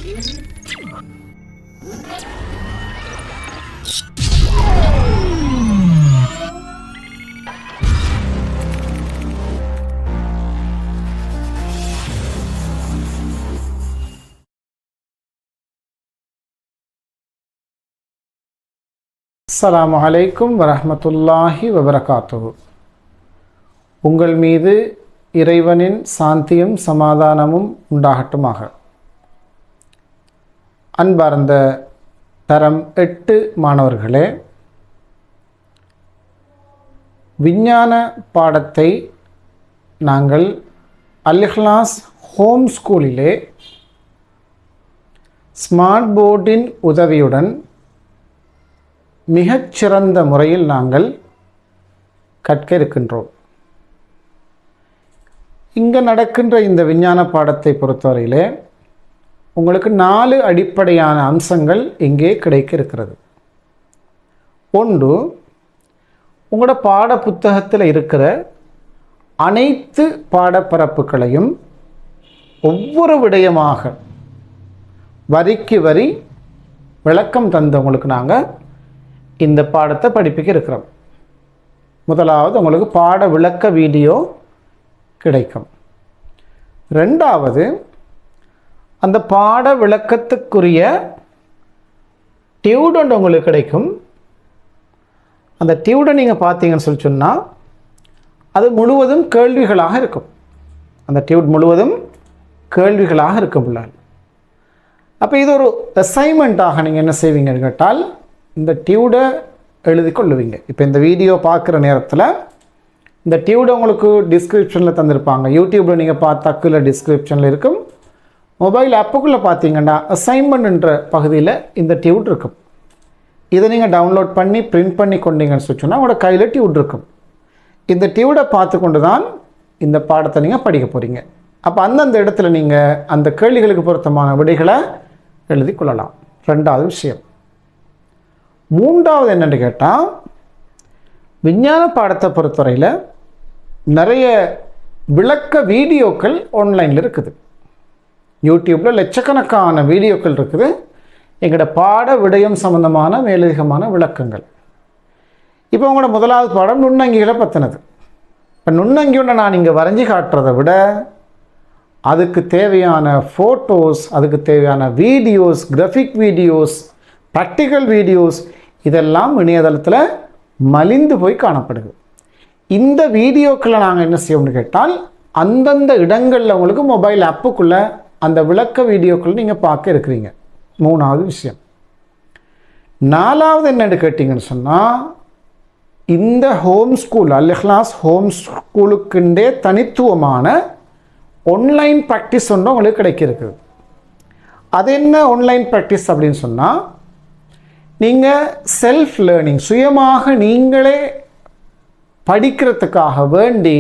அஸ்ஸலாமு அலைக்கும் வரஹ்மத்துல்லாஹி வபரகாத்துஹு. உங்கள் மீது இறைவனின் சாந்தியும் சமாதானமும் உண்டாகட்டுமாக. அன்பார்ந்த தரம் 8 மாணவர்களே, விஞ்ஞான பாடத்தை நாங்கள் அல்-இஹ்லாஸ் ஹோம் ஸ்கூலிலே ஸ்மார்ட் போர்டின் உதவியுடன் மிகச்சிறந்த முறையில் நாங்கள் கற்க இருக்கின்றோம். இங்கே நடக்கின்ற இந்த விஞ்ஞான பாடத்தை பொறுத்தவரையிலே உங்களுக்கு 4 அடிப்படையான அம்சங்கள் இங்கே கிடைக்க இருக்கிறது. ஒன்று, உங்களோட பாட புத்தகத்தில் இருக்கிற அனைத்து பாடப்பரப்புகளையும் ஒவ்வொரு விடயமாக வரிக்கு வரி விளக்கம் தந்தவங்களுக்கு நாங்கள் இந்த பாடத்தை படிப்பிக்க இருக்கிறோம். முதலாவது, உங்களுக்கு பாட விளக்க வீடியோ கிடைக்கும். ரெண்டாவது, அந்த பாட விளக்கத்துக்குரிய டியூடன் உங்களுக்கு கிடைக்கும். அந்த டியூடன் நீங்கள் பார்த்தீங்கன்னு சொல்லி சொன்னால் அது முழுவதும் கேள்விகளாக இருக்கும். அந்த டியூட் முழுவதும் கேள்விகளாக இருக்கும் பிள்ளைகள். அப்போ இது ஒரு அசைன்மெண்ட்டாக நீங்கள் என்ன செய்வீங்கன்னு கேட்டால் இந்த டியூடை எழுதி கொள்ளுவீங்க. இப்போ இந்த வீடியோ பார்க்குற நேரத்தில் இந்த டியூடை உங்களுக்கு டிஸ்கிரிப்ஷனில் தந்திருப்பாங்க. யூடியூப்பில் நீங்கள் பார்த்தாக்குள்ள டிஸ்கிரிப்ஷனில் இருக்கும். மொபைல் ஆப்புக்குள்ளே பார்த்தீங்கன்னா அசைன்மெண்ட்ன்ற பகுதியில் இந்த டியூட் இருக்கும். இதை நீங்கள் டவுன்லோட் பண்ணி பிரிண்ட் பண்ணி கொண்டீங்கன்னு சொன்னால் உங்களோட கையில் டியூட் இருக்கும். இந்த டியூடை பார்த்து கொண்டு தான் இந்த பாடத்தை நீங்கள் படிக்க போகிறீங்க. அப்போ அந்தந்த இடத்துல நீங்கள் அந்த கேள்விகளுக்கு பொருத்தமான விடைகளை எழுதி கொள்ளலாம். ரெண்டாவது விஷயம். மூன்றாவது என்னென்னு கேட்டால், விஞ்ஞான பாடத்தை பொறுத்தவரையில் நிறைய விளக்க வீடியோக்கள் ஆன்லைனில் இருக்குது. யூடியூப்பில் லட்சக்கணக்கான வீடியோக்கள் இருக்குது. எங்களோட பாட விடயம் சம்பந்தமான மேலதிகமான விளக்கங்கள். இப்போ உங்களோட முதலாவது பாடம் நுண்ணங்கிகளை பற்றினது. இப்போ நுண்ணங்கியோட நான் இங்கே வரைஞ்சி காட்டுறதை விட அதுக்கு தேவையான ஃபோட்டோஸ், அதுக்கு தேவையான videos, graphic videos, practical videos இதெல்லாம் இணையதளத்தில் மலிந்து போய் காணப்படுது. இந்த வீடியோக்களை நாங்கள் என்ன செய்யணும்னு கேட்டால் அந்தந்த இடங்களில் உங்களுக்கு மொபைல் ஆப்புக்குள்ளே அந்த விளக்க வீடியோக்களை நீங்கள் பார்க்க இருக்கிறீங்க. மூணாவது விஷயம். நாலாவது என்னென்னு கேட்டிங்கன்னு சொன்னால், இந்த ஹோம் ஸ்கூல் அல்-இஹ்லாஸ் ஹோம் ஸ்கூலுக்குண்டே தனித்துவமான ஆன்லைன் ப்ராக்டிஸ் ஒன்று உங்களுக்கு கிடைக்கிருக்குது. அது என்ன ஆன்லைன் ப்ராக்டிஸ் அப்படின்னு சொன்னால், நீங்கள் செல்ஃப் லேர்னிங், சுயமாக நீங்களே படிக்கிறதுக்காக வேண்டி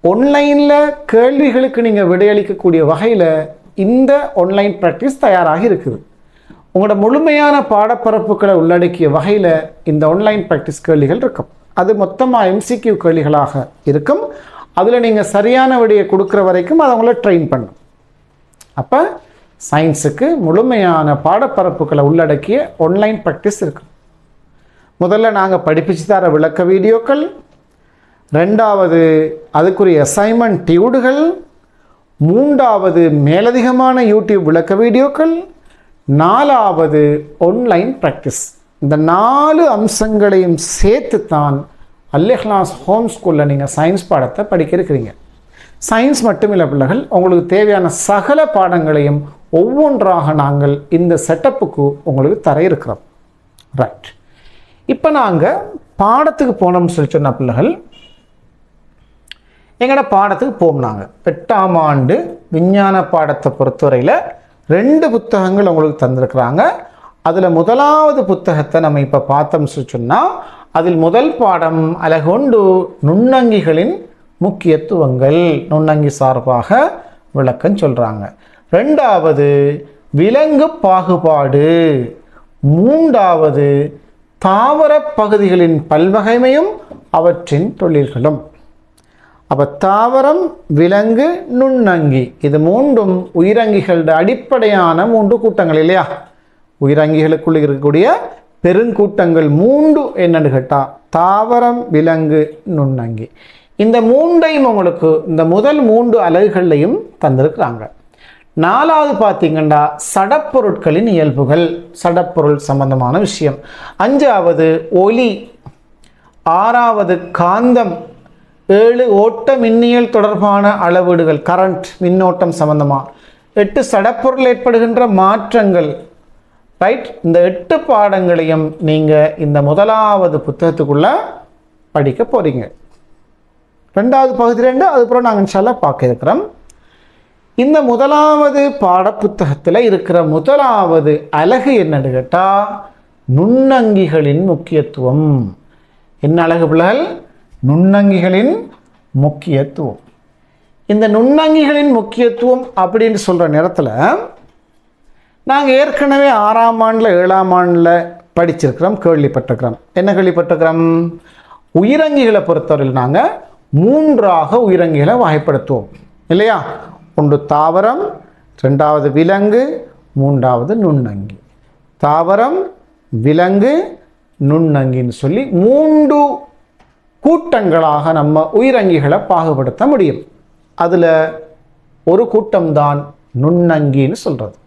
ஆன்லைனில் கேள்விகளுக்கு நீங்கள் விடையளிக்கக்கூடிய வகையில் இந்த ஆன்லைன் ப்ராக்டிஸ் தயாராகி இருக்குது. உங்களோட முழுமையான பாடப்பரப்புகளை உள்ளடக்கிய வகையில் இந்த ஆன்லைன் ப்ராக்டிஸ் கேள்விகள் இருக்கும். அது மொத்தமாக MCQ கேள்விகளாக இருக்கும். அதில் நீங்கள் சரியான விடையை கொடுக்குற வரைக்கும் அதை உங்களை ட்ரெயின் பண்ணும். அப்போ சயின்ஸுக்கு முழுமையான பாடப்பரப்புகளை உள்ளடக்கிய ஆன்லைன் ப்ராக்டிஸ் இருக்குது. முதல்ல நாங்கள் படிப்பிச்சு தர விளக்க வீடியோக்கள், ரெண்டாவது அதுக்குரிய அசைன்மெண்ட் டியூடுகள், மூன்றாவது மேலதிகமான யூடியூப் விளக்க வீடியோக்கள், நாலாவது ஆன்லைன் ப்ராக்டிஸ். இந்த 4 அம்சங்களையும் சேர்த்து தான் அல்-இஹ்லாஸ் ஹோம் ஸ்கூலில் நீங்கள் சயின்ஸ் பாடத்தை படிக்க இருக்கிறீங்க. சயின்ஸ் மட்டுமில்லை பிள்ளைகள், உங்களுக்கு தேவையான சகல பாடங்களையும் ஒவ்வொன்றாக நாங்கள் இந்த செட்டப்புக்கு உங்களுக்கு தர இருக்கிறோம். ரைட். இப்போ நாங்கள் பாடத்துக்கு போனோம்னு சொல்லி சொன்ன பிள்ளைகள், எங்களோட பாடத்துக்கு போனாங்க. 8ஆம் ஆண்டு விஞ்ஞான பாடத்தை பொறுத்தவரையில் 2 புத்தகங்கள் உங்களுக்கு தந்திருக்கிறாங்க. அதில் முதலாவது புத்தகத்தை நம்ம இப்போ பார்த்தோம்னு சொல்லி சொன்னால், அதில் முதல் பாடம் அழகொண்டு நுண்ணங்கிகளின் முக்கியத்துவங்கள், நுண்ணங்கி சார்பாக விளக்கம் சொல்கிறாங்க. ரெண்டாவது விலங்கு பாகுபாடு, மூன்றாவது தாவர பகுதிகளின் பல்வகைமையும் அவற்றின் தொழில்களும். அப்போ தாவரம், விலங்கு, நுண்ணங்கி, இது மூன்றும் உயிரங்கிகளோட அடிப்படையான 3 கூட்டங்கள் இல்லையா? உயிரங்கிகளுக்குள்ள இருக்கக்கூடிய பெருங்கூட்டங்கள் 3 என்னன்னு கேட்டால் தாவரம், விலங்கு, நுண்ணங்கி. இந்த 3ஐயும் உங்களுக்கு இந்த முதல் 3 அலகுகள்லையும் தந்திருக்கிறாங்க. 4வது பார்த்தீங்கன்னா சடப்பொருட்களின் இயல்புகள், சடப்பொருள் சம்பந்தமான விஷயம். 5வது ஒலி, 6வது காந்தம், 7 ஓட்ட மின்னியல் தொடர்பான அளவீடுகள், கரண்ட், மின்னோட்டம் சம்பந்தமாக, 8 சடப்பொருள் ஏற்படுகின்ற மாற்றங்கள். ரைட், இந்த 8 பாடங்களையும் நீங்கள் இந்த முதலாவது புத்தகத்துக்குள்ள படிக்க போறீங்க. 2வது பகுதி 2 அதுக்கப்புறம் நாங்கள் இன்ஷால்லா பார்க்க இருக்கிறோம். இந்த முதலாவது பாடப்புத்தகத்தில் இருக்கிற முதலாவது அலகு என்னன்னு கேட்டால் நுண்ணங்கிகளின் முக்கியத்துவம். என்ன அலகு பிள்ளைகள்? நுண்ணங்கிகளின் முக்கியத்துவம். இந்த நுண்ணங்கிகளின் முக்கியத்துவம் அப்படின்னு சொல்கிற நேரத்தில் நாங்கள் ஏற்கனவே 6ஆம் ஆண்டில் 7ஆம் ஆண்டில் படிச்சிருக்கிறோம், கேள்விப்பட்டிருக்கிறோம். என்ன கேள்விப்பட்டிருக்கிறோம்? உயிரங்கிகளை பொறுத்தவரையில் நாங்கள் 3ஆக உயிரங்கிகளை வகைப்படுத்துவோம் இல்லையா? 1 தாவரம், 2வது விலங்கு, 3வது நுண்ணங்கி. தாவரம், விலங்கு, நுண்ணங்கின்னு சொல்லி 3 கூட்டங்களாக நம்ம உயிரங்கிகளை பாகுபடுத்த முடியும். அதில் ஒரு கூட்டம்தான் நுண்ணங்கின்னு சொல்கிறது.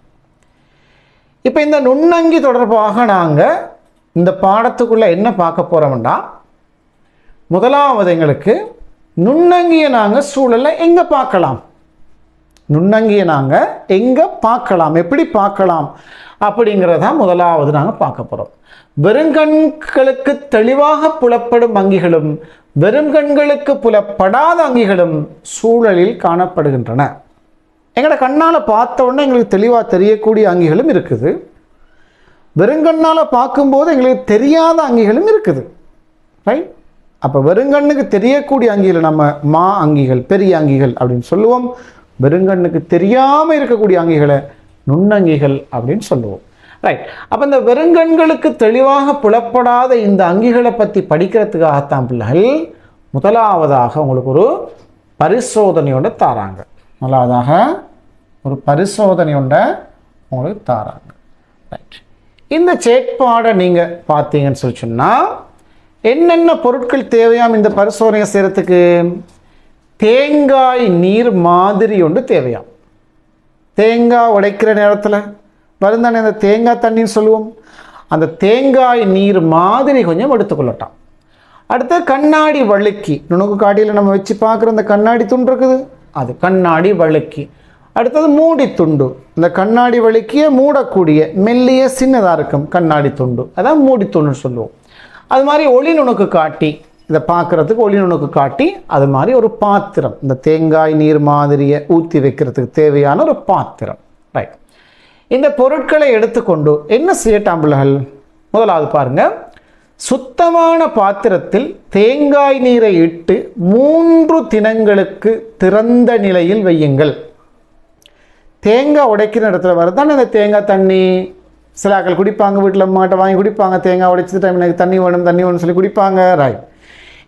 இப்போ இந்த நுண்ணங்கி தொடர்பாக நாங்கள் இந்த பாடத்துக்குள்ளே என்ன பார்க்க போகிறோம்னா, முதலாவது எங்களுக்கு நுண்ணங்கியை நாங்கள் சூழலில் எங்கே பார்க்கலாம், நுண்ணங்கியை நாங்கள் எங்கே பார்க்கலாம், எப்படி பார்க்கலாம் அப்படிங்கிறத முதலாவது நாங்கள் பார்க்க போகிறோம். வெறுங்கண்களுக்கு தெளிவாக புலப்படும் அங்கிகளும் வெறுங்கண்களுக்கு புலப்படாத அங்கிகளும் சூழலில் காணப்படுகின்றன. எங்களோட கண்ணால் பார்த்த உடனே எங்களுக்கு தெளிவாக தெரியக்கூடிய அங்கிகளும் இருக்குது, வெறுங்கண்ணால் பார்க்கும்போது எங்களுக்கு தெரியாத அங்கிகளும் இருக்குது. ரைட், அப்போ வெறுங்கண்ணுக்கு தெரியக்கூடிய அங்கிகளை நம்ம மா அங்கிகள், பெரிய அங்கிகள் அப்படின்னு சொல்லுவோம். வெறுங்கண்ணுக்கு தெரியாமல் இருக்கக்கூடிய அங்கிகளை நுண்ணங்கிகள் அப்படின்னு சொல்லுவோம். ரைட், அப்போ இந்த வெறுங்கண்களுக்கு தெளிவாக புலப்படாத இந்த அங்கிகளை பற்றி படிக்கிறதுக்காகத்தான் பிள்ளைகள் முதலாவதாக உங்களுக்கு ஒரு பரிசோதனையோட தாராங்க. முதலாவதாக ஒரு பரிசோதனையோட உங்களுக்கு தாராங்க. ரைட், இந்த செயற்பாடை நீங்கள் பார்த்தீங்கன்னு சொல்லி சொன்னால் என்னென்ன பொருட்கள் தேவையாம் இந்த பரிசோதனையை செய்கிறதுக்கு? தேங்காய் நீர் மாதிரி ஒன்று தேவையாம். தேங்காய் உடைக்கிற நேரத்தில் வருந்தானே அந்த தேங்காய் தண்ணின்னு சொல்லுவோம், அந்த தேங்காய் நீர் மாதிரி கொஞ்சம் எடுத்துக்கொள்ளட்டாம். அடுத்து கண்ணாடி வழுக்கி, நுணுக்கு காட்டியில் நம்ம வச்சு பார்க்குற அந்த கண்ணாடி துண்டு இருக்குது, அது கண்ணாடி வழுக்கி. அடுத்தது மூடி துண்டு, இந்த கண்ணாடி வழுக்கியை மூடக்கூடிய மெல்லிய சின்னதாக இருக்கும் கண்ணாடி துண்டு, அதான் மூடி துண்டுன்னு சொல்லுவோம். அது மாதிரி ஒளி நுணுக்கு காட்டி, இதை பார்க்குறதுக்கு ஒளி நுணுக்கு காட்டி, அது மாதிரி ஒரு பாத்திரம், இந்த தேங்காய் நீர் மாதிரியை ஊற்றி வைக்கிறதுக்கு தேவையான ஒரு பாத்திரம். ரைட், இந்த பொருட்களை எடுத்துக்கொண்டு என்ன செய்யட்டாம் பிள்ளைகள்? முதலாவது பாருங்க, சுத்தமான பாத்திரத்தில் தேங்காய் நீரை இட்டு 3 தினங்களுக்கு திறந்த நிலையில் வையுங்கள். தேங்காய் உடைக்கிற இடத்துல வருதானே இந்த தேங்காய் தண்ணி. சிலாக்கள் குடிப்பாங்க, வீட்டில் மாட்டை வாங்கி குடிப்பாங்க, தேங்காய் உடைச்ச டைம் எனக்கு தண்ணி வேணும்னு சொல்லி குடிப்பாங்க. ரைட்,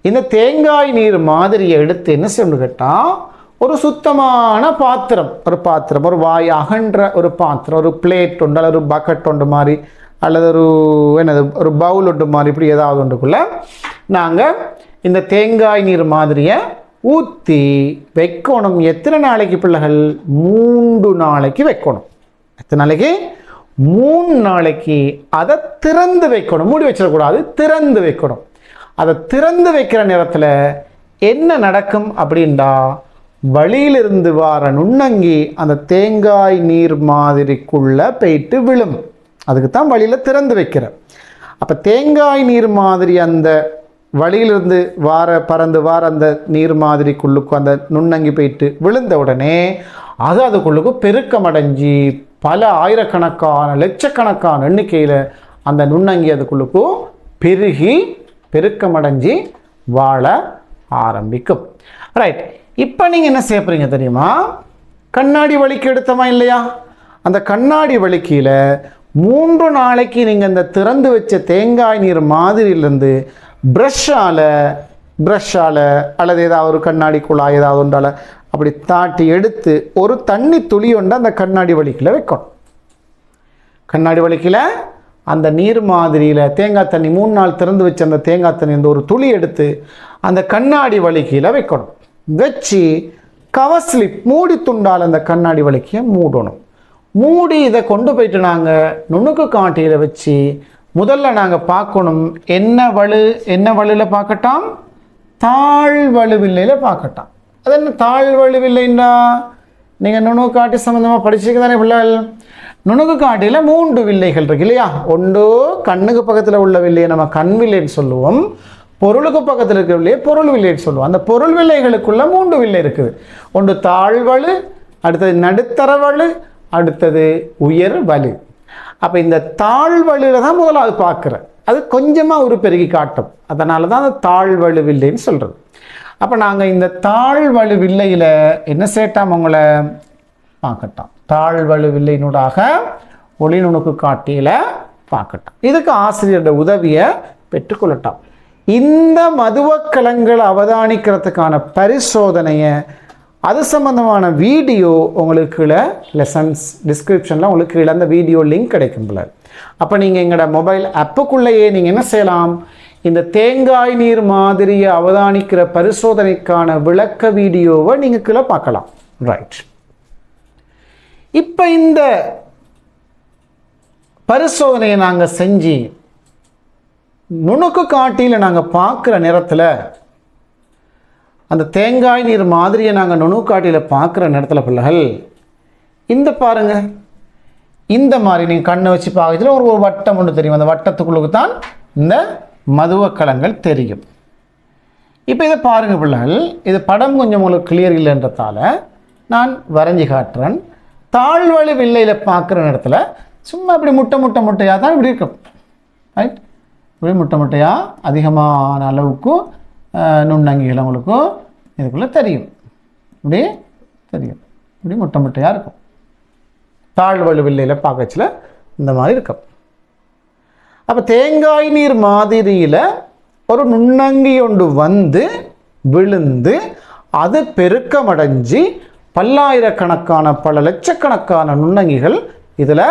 இந்த தேங்காய் நீர் மாதிரியை எடுத்து என்ன செய்யணும்னு கேட்டால் ஒரு சுத்தமான பாத்திரம், ஒரு வாய் அகன்ற ஒரு பாத்திரம், ஒரு பிளேட் ஒன்று அல்லது ஒரு பக்கெட் ஒன்று மாதிரி அல்லது ஒரு பவுல் ஒன்று மாதிரி இப்படி ஏதாவது ஒன்றுக்குள்ள நாங்கள் இந்த தேங்காய் நீர் மாதிரியை ஊற்றி வைக்கணும். எத்தனை நாளைக்கு பிள்ளைகள்? 3 நாளைக்கு வைக்கணும். எத்தனை நாளைக்கு? 3 நாளைக்கு. அதை திறந்து வைக்கணும், மூடி வச்சிடக்கூடாது, திறந்து வைக்கணும். அதை திறந்து வைக்கிற நேரத்தில் என்ன நடக்கும் அப்படின்டா, வழியிலிருந்து வர நுண்ணங்கி அந்த தேங்காய் நீர் மாதிரிக்குள்ள போயிட்டு விழும். அதுக்கு தான் வழியில் திறந்து வைக்கிற. அப்போ தேங்காய் நீர் மாதிரி அந்த வழியிலிருந்து பறந்து வார அந்த நீர் மாதிரிக்குள்ளுக்கு அந்த நுண்ணங்கி போயிட்டு விழுந்த உடனே அதுக்குள்ளுக்கு பெருக்கமடைஞ்சி பல ஆயிரக்கணக்கான லட்சக்கணக்கான எண்ணிக்கையில் அந்த நுண்ணங்கி அதுக்குள்ளுக்கு பெருகி பெருக்கமடைஞ்சி வாழ ஆரம்பிக்கும். ரைட், இப்போ நீங்கள் என்ன செய்ய போறீங்க தெரியுமா? கண்ணாடி வழுக்கி எடுத்தமா இல்லையா? அந்த கண்ணாடி வழுக்கியில் 3 நாளைக்கு நீங்கள் இந்த திறந்து வச்ச தேங்காய் நீர் மாதிரியிலேருந்து ப்ரஷ்ஷால் ப்ரஷ்ஷால் அல்லது ஏதாவது ஒரு கண்ணாடி குழாய் ஏதாவது ஒன்றால் அப்படி தாட்டி எடுத்து ஒரு தண்ணி துளி ஒன்று அந்த கண்ணாடி வலிக்கில் வைக்கணும். கண்ணாடி வலிக்கில் அந்த நீர் மாதிரியில் தேங்காய் தண்ணி 3 நாள் திறந்து வச்சு அந்த தேங்காய் தண்ணி அந்த ஒரு துளி எடுத்து அந்த கண்ணாடி வலிக்கையில் வைக்கணும். வச்சு கவர் ஸ்லிப் மூடி துண்டால் அந்த கண்ணாடி வலிக்கையை மூடணும். மூடி இதை கொண்டு போயிட்டு நாங்கள் நுணுக்கு காட்டியில் வச்சு முதல்ல நாங்கள் பார்க்கணும் என்ன வலுவில் பார்க்கட்டாம், தாழ்வழுவில்லையில் பார்க்கட்டாம். அது என்ன தாழ்வழுவில்லைன்னா நீங்கள் நுணுக்கு காட்டி சம்மந்தமாக படிச்சுக்க தானே பிள்ளைகள். நுணுக்கு காட்டியில் 3 வில்லைகள் இருக்கு இல்லையா. ஒன்று கண்ணுக்கு பக்கத்தில் உள்ள வில்லையை நம்ம கண் வில்லைன்னு சொல்லுவோம், பொருளுக்கு பக்கத்தில் இருக்கிற வில்லையை பொருள் வில்லைன்னு சொல்லுவோம். அந்த பொருள் வில்லைகளுக்குள்ள 3 வில்லை இருக்குது. ஒன்று தாழ்வழு, அடுத்தது நடுத்தரவழு, அடுத்தது உயர் வலு. அப்போ இந்த தாழ்வழுவில் தான் முதலாவது பார்க்குறேன். அது கொஞ்சமாக ஒரு பெருகி காட்டும், அதனால தான் அந்த தாழ்வழு வில்லைன்னு சொல்கிறது. அப்போ நாங்கள் இந்த தாழ்வழு வில்லையில் என்ன சேட்டாம் உங்களை பார்க்கட்டாம், தாழ்வழு வில்லையினூடாக ஒளி நுணுக்கு காட்டியில் பார்க்கட்டாம். இதுக்கு ஆசிரியரோட உதவியை பெற்றுக்கொள்ளட்டாம். இந்த மதுவக்கலங்களை அவதானிக்கிறதுக்கான பரிசோதனையை அது சம்பந்தமான வீடியோ உங்களுக்கு லெசன்ஸ் டிஸ்கிரிப்ஷனில் உங்களுக்கு அந்த வீடியோ லிங்க் கிடைக்கும் போல. அப்போ நீங்கள் எங்களோட மொபைல் ஆப்புக்குள்ளேயே நீங்கள் என்ன செய்யலாம், இந்த தேங்காய் நீர் மாதிரியை அவதானிக்கிற பரிசோதனைக்கான விளக்க வீடியோவை நீங்கள் கீழே பார்க்கலாம். ரைட். இப்போ இந்த பரிசோதனையை நாங்கள் செஞ்சு நுணுக்கு காட்டியில் நாங்கள் பார்க்குற நேரத்தில் அந்த தேங்காய் நீர் மாதிரியை நாங்கள் நுணுக்காட்டியில் பார்க்குற நேரத்தில் பிள்ளைகள் இந்த பாருங்கள், இந்த மாதிரி நீங்கள் கண்ணை வச்சு பார்க்கறதுல ஒரு வட்டம் ஒன்று தெரியும். அந்த வட்டத்துக்குள்ளுக்கு தான் இந்த மதுவக்கலங்கள் தெரியும். இப்போ இதை பாருங்கள் பிள்ளைகள், இது படம் கொஞ்சம் உங்களுக்கு கிளியர் இல்லைன்றதால நான் வரைஞ்சி காட்டுறேன். தாழ்வழி வில்லையில் பார்க்குற நேரத்தில் சும்மா இப்படி முட்டையாக தான் இப்படி இருக்கும். ரைட், இப்படி முட்டையாக அதிகமான அளவுக்கு நுண்ணங்கிகள் உங்களுக்கு இதுக்குள்ளே தெரியும். இப்படி தெரியும், இப்படி முட்டையாக இருக்கும். தாழ்வழு வில்லையில் பார்க்கச்சில் இந்த மாதிரி இருக்கும். அப்போ தேங்காய் நீர் மாதிரியில் ஒரு நுண்ணங்கி ஒன்று வந்து விழுந்து அது பெருக்கமடைஞ்சு பல்லாயிரக்கணக்கான பல லட்சக்கணக்கான நுண்ணங்கிகள் இதில்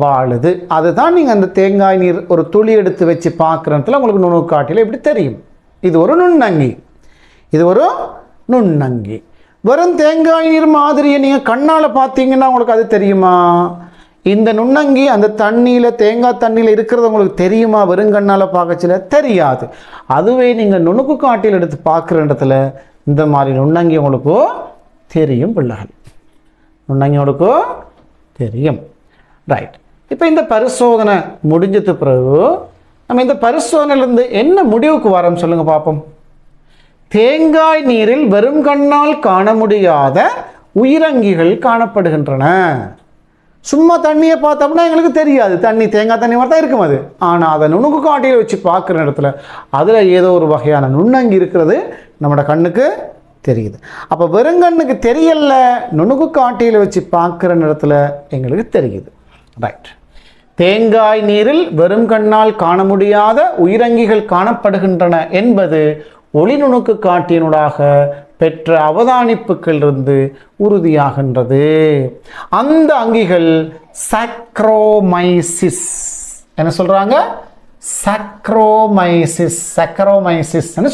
வாழுது. அதுதான் நீங்கள் அந்த தேங்காய் நீர் ஒரு துளி எடுத்து வச்சு பார்க்குறதுல உங்களுக்கு நுணுக்கு காட்டியில் இப்படி தெரியும். இது ஒரு நுண்ணங்கி, இது ஒரு நுண்ணங்கி. வெறும் தேங்காய் நீர் மாதிரியை நீங்கள் கண்ணால் பார்த்தீங்கன்னா உங்களுக்கு அது தெரியுமா? இந்த நுண்ணங்கி அந்த தண்ணியில் தேங்காய் தண்ணியில் இருக்கிறது உங்களுக்கு தெரியுமா? வெறும் கண்ணால் பார்க்கச்சில தெரியாது. அதுவே நீங்கள் நுணுக்கு காட்டில் எடுத்து பார்க்குற இடத்துல இந்த மாதிரி நுண்ணங்கி உங்களுக்கு தெரியும் பிள்ளைகள், நுண்ணங்கி உங்களுக்கு தெரியும். ரைட். இப்போ இந்த பரிசோதனை முடிஞ்சது பிறகு நம்ம இந்த பரிசோதனையிலிருந்து என்ன முடிவுக்கு வரோம் சொல்லுங்கள் பார்ப்போம். தேங்காய் நீரில் வெறும் கண்ணால் காண முடியாத உயிரங்கிகள் காணப்படுகின்றன. சும்மா தண்ணியை பார்த்தோம்னா எங்களுக்கு தெரியாது, தண்ணி தேங்காய் தண்ணி மாதிரி தான் இருக்கும் அது. ஆனால் அதை நுணுக்கு காட்டியில் வச்சு பார்க்குற இடத்துல அதில் ஏதோ ஒரு வகையான நுண்ணங்கி இருக்கிறது நம்மளோட கண்ணுக்கு தெரியுது. அப்போ வெறுங்கண்ணுக்கு தெரியல, நுணுக்கு காட்டியில் வச்சு பார்க்குற இடத்துல எங்களுக்கு தெரியுது. ரைட். தேங்காய் நீரில் வெறும் கண்ணால் காண முடியாத உயிரங்கிகள் காணப்படுகின்றன என்பது ஒளி நுணுக்கு காட்டியினூடாக பெற்ற அவதானிப்புகளிலிருந்து உறுதியாகின்றது. அந்த அங்கிகள் சாக்ரோமைசிஸ் என்ன சொல்றாங்க? சாக்ரோமைசிஸ்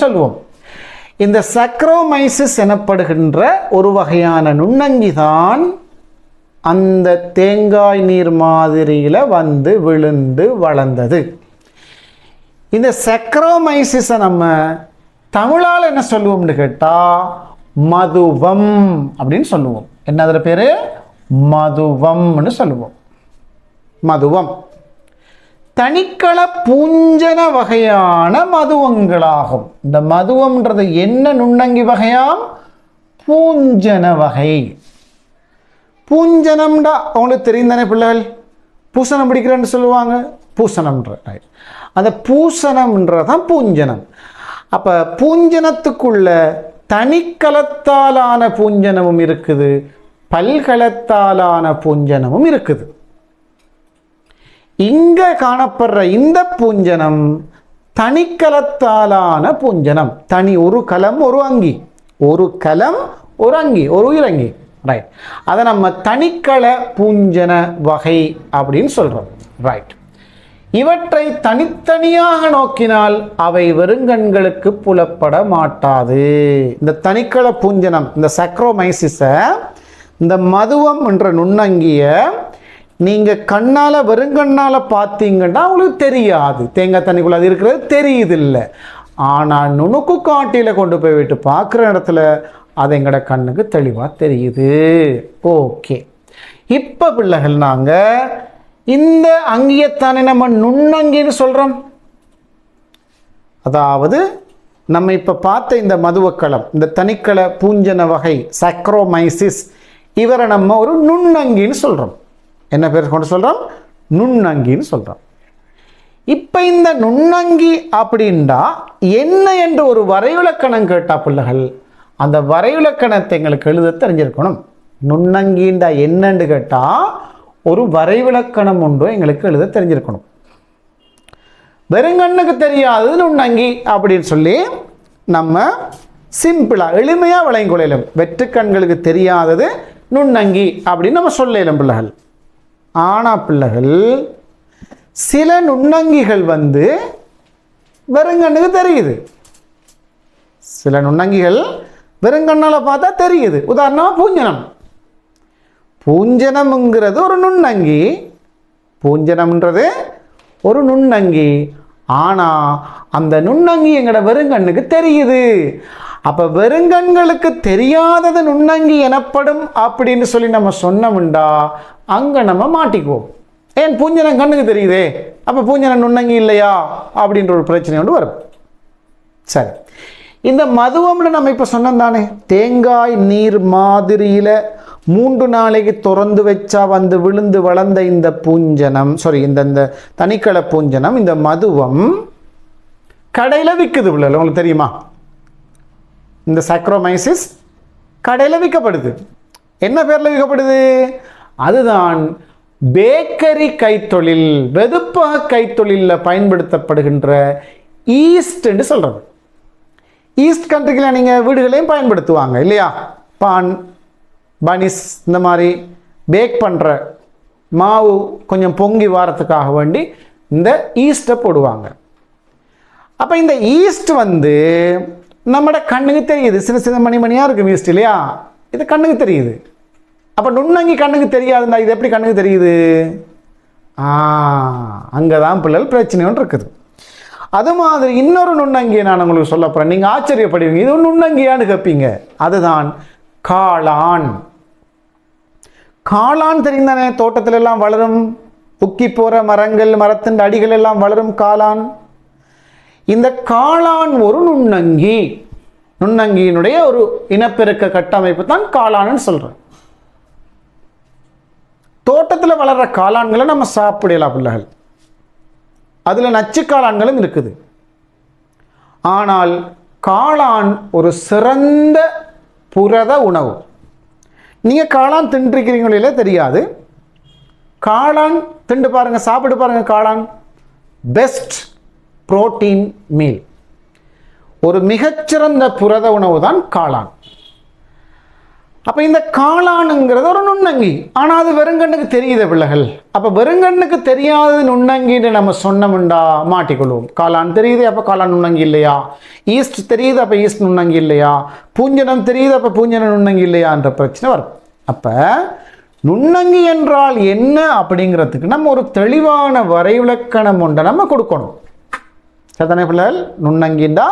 சொல்லுவோம். இந்த சாக்ரோமைசிஸ் எனப்படுகின்ற ஒரு வகையான நுண்ணங்கி தான் அந்த தேங்காய் நீர் மாதிரியில் வந்து விழுந்து வளர்ந்தது. இந்த சாக்ரோமைசிஸை நம்ம தமிழால் என்ன சொல்லுவோம்னு கேட்டால் மதுவம் அப்படின்னு சொல்லுவோம். என்ன அதில் பேர்? மதுவம்னு சொல்லுவோம். மதுவம் தனிக்கள பூஞ்சன வகையான மதுவங்களாகும். இந்த மதுவம்ன்றது என்ன நுண்ணங்கி வகையாம்? பூஞ்சன வகை. பூஞ்சனம்டா அவங்களுக்கு தெரியும் தானே பிள்ளைகள், பூசணம் பிடிக்கிறேன்னு சொல்லுவாங்க. பூசணம்ன்ற அந்த பூசணம்ன்றதான் பூஞ்சனம். அப்போ பூஞ்சனத்துக்குள்ள தனிக்கலத்தாலான பூஞ்சனமும் இருக்குது, பல்கலத்தாலான பூஞ்சனமும் இருக்குது. இங்கே காணப்படுற இந்த பூஞ்சனம் தனிக்கலத்தாலான பூஞ்சனம். தனி ஒரு கலம் ஒரு அங்கி, ஒரு கலம் ஒரு அங்கி, ஒரு உயிரங்கி, ரைட். அதை நம்ம தனிக்கல பூஞ்சன வகை அப்படின்னு சொல்றோம், ரைட். இவற்றை தனித்தனியாக நோக்கினால் அவை வெறுங்கண்களுக்கு புலப்பட மாட்டாது. இந்த தனிக்கல பூஞ்சனம், இந்த சக்ரோமைசிஸை, இந்த மதுவம் என்ற நுண்ணங்கிய நீங்க கண்ணால வெறுங்கண்ணால பார்த்தீங்கன்னா உங்களுக்கு தெரியாது, தேங்காய் தண்ணிக்குள்ள அது இருக்கிறது தெரியுது இல்லை. ஆனால் நுணுக்கு காட்டில கொண்டு போய் விட்டு பார்க்குற இடத்துல அது எங்கட கண்ணுக்கு தெளிவாக தெரியுது. ஓகே, இப்போ பிள்ளைகள் நாங்கள் இந்த அங்கியத்தானே நம்ம நுண்ணங்கின்னு சொல்கிறோம். அதாவது நம்ம இப்போ பார்த்த இந்த மதுவக்களம், இந்த தனிக்கள பூஞ்சன வகை சக்ரோமைசிஸ், இவரை நம்ம ஒரு நுண்ணங்கின்னு சொல்கிறோம். என்ன பேர் கொண்டு சொல்கிறோம்? நுண்ணங்கின்னு சொல்கிறோம். இப்போ இந்த நுண்ணங்கி அப்படின்டா என்ன என்று ஒரு வரைவிலக்கணம் கேட்டா பிள்ளைகள், அந்த வரைவிலக்கணத்தை எங்களுக்கு எழுத தெரிஞ்சிருக்கணும். நுண்ணங்கின்றா என்னன்னு கேட்டால் ஒரு வரைவிலக்கணம் ஒன்று எங்களுக்கு எழுத தெரிஞ்சிருக்கணும். வெறுங்கண்ணுக்கு தெரியாதது நுண்ணங்கி அப்படின்னு சொல்லி நம்ம சிம்பிளாக எளிமையாக விளங்கிக்கொள்ளலும். வெற்று கண்களுக்கு தெரியாதது நுண்ணங்கி அப்படின்னு நம்ம சொல்லலும் பிள்ளைகள். ஆனால் பிள்ளைகள் சில நுண்ணங்கிகள் வெறுங்கண்ணுக்கு தெரியுது. சில நுண்ணங்கிகள் வெறுங்கண்ணால் பார்த்தா தெரியுது. உதாரணமாக பூஞ்சனம். பூஞ்சனம்ங்கிறது ஒரு நுண்ணங்கி, பூஞ்சனம்ன்றது ஒரு நுண்ணங்கி. ஆனால் அந்த நுண்ணங்கி எங்களோட வெறுங்கண்ணுக்கு தெரியுது. அப்போ வெறுங்கண்களுக்கு தெரியாதது நுண்ணங்கி எனப்படும் அப்படின்னு சொல்லி நம்ம சொன்னோம்டா அங்கே நம்ம மாட்டிக்குவோம். ஏன் பூஞ்சனம் கண்ணுக்கு தெரியுதே, அப்போ பூஞ்சனம் நுண்ணங்கி இல்லையா அப்படின்ற ஒரு பிரச்சனை ஒன்று வரும். சரி, இந்த மதுவம்னு நம்ம இப்போ சொன்னோம் தானே, தேங்காய் நீர் மாதிரியில் 3 நாளைக்கு திறந்து வச்சா விழுந்து வளர்ந்த இந்த பூஞ்சனம், இந்த தனிக்கள பூஞ்சனம், இந்த மதுவம் கடையில் விற்குது. உங்களுக்கு தெரியுமா? இந்த சக்ரோமைசிஸ் கடையில் விற்கப்படுது. என்ன பேரில் விற்கப்படுது? அதுதான் பேக்கரி கைத்தொழில், வெதுப்பக கைத்தொழிலில் பயன்படுத்தப்படுகின்ற ஈஸ்ட் என்று சொல்கிறது. ஈஸ்ட் கண்ட்ரிக்கில் நீங்கள் வீடுகளையும் பயன்படுத்துவாங்க இல்லையா? பான், பனிஸ், இந்த மாதிரி பேக் பண்ணுற மாவு கொஞ்சம் பொங்கி வாரத்துக்காக வேண்டி இந்த ஈஸ்ட்டை போடுவாங்க. அப்போ இந்த ஈஸ்ட் நம்மட கண்ணுக்கு தெரியுது. சின்ன சின்ன மணியாக இருக்கும் ஈஸ்ட் இல்லையா? இது கண்ணுக்கு தெரியுது. அப்போ நுண்ணங்கி கண்ணுக்கு தெரியாதுன்னா இது எப்படி கண்ணுக்கு தெரியுது? அங்கே தான் பிள்ளைகள் பிரச்சனை ஒன்று இருக்குது. அது மாதிரி இன்னொரு நுண்ணங்கியை நான் உங்களுக்கு சொல்ல போகிறேன். நீங்கள் ஆச்சரியப்படுவீங்க, இது நுண்ணங்கியான்னு கேட்பீங்க. அதுதான் காளான். காளான் தெரியும் தானே? தோட்டத்தில் எல்லாம் வளரும், உக்கி போகிற மரங்கள், மரத்தின் அடிகள் எல்லாம் வளரும் காளான். இந்த காளான் ஒரு நுண்ணங்கி. நுண்ணங்கியினுடைய ஒரு இனப்பெருக்க கட்டமைப்பு தான் காளான்னு சொல்கிறேன். தோட்டத்தில் வளர்கிற காளான்களை நம்ம சாப்பிடலாம் பிள்ளைகள். அதில் நச்சு காளான்களும் இருக்குது. ஆனால் காளான் ஒரு சிறந்த புரத உணவு. நீங்கள் காளான் தின்றிருக்கிறீங்களே தெரியாது. காளான் திண்டு பாருங்கள், சாப்பிட்டு பாருங்கள். காளான் பெஸ்ட் புரோட்டீன் மீல். ஒரு மிகச்சிறந்த புரத உணவு தான் காளான். அப்போ இந்த காளானுங்கிறது ஒரு நுண்ணங்கி. ஆனால் அது வெறுங்கண்ணுக்கு தெரியுது பிள்ளைகள். அப்போ வெறுங்கண்ணுக்கு தெரியாதது நுண்ணங்கின்னு நம்ம சொன்னோம்டா மாட்டிக்கொள்வோம். காளான் தெரியுது, அப்போ காளான் நுண்ணங்கி இல்லையா? ஈஸ்ட் தெரியுது, அப்போ ஈஸ்ட் நுண்ணங்கி இல்லையா? பூஞ்சனம் தெரியுது, அப்போ பூஞ்சனம் நுண்ணங்கி இல்லையான்ற பிரச்சனை வரும். அப்போ நுண்ணங்கி என்றால் என்ன அப்படிங்கிறதுக்கு நம்ம ஒரு தெளிவான வரைவிலக்கணம் ஒன்றை நம்ம கொடுக்கணும். சரிதானே பிள்ளைகள்? நுண்ணங்கிண்டா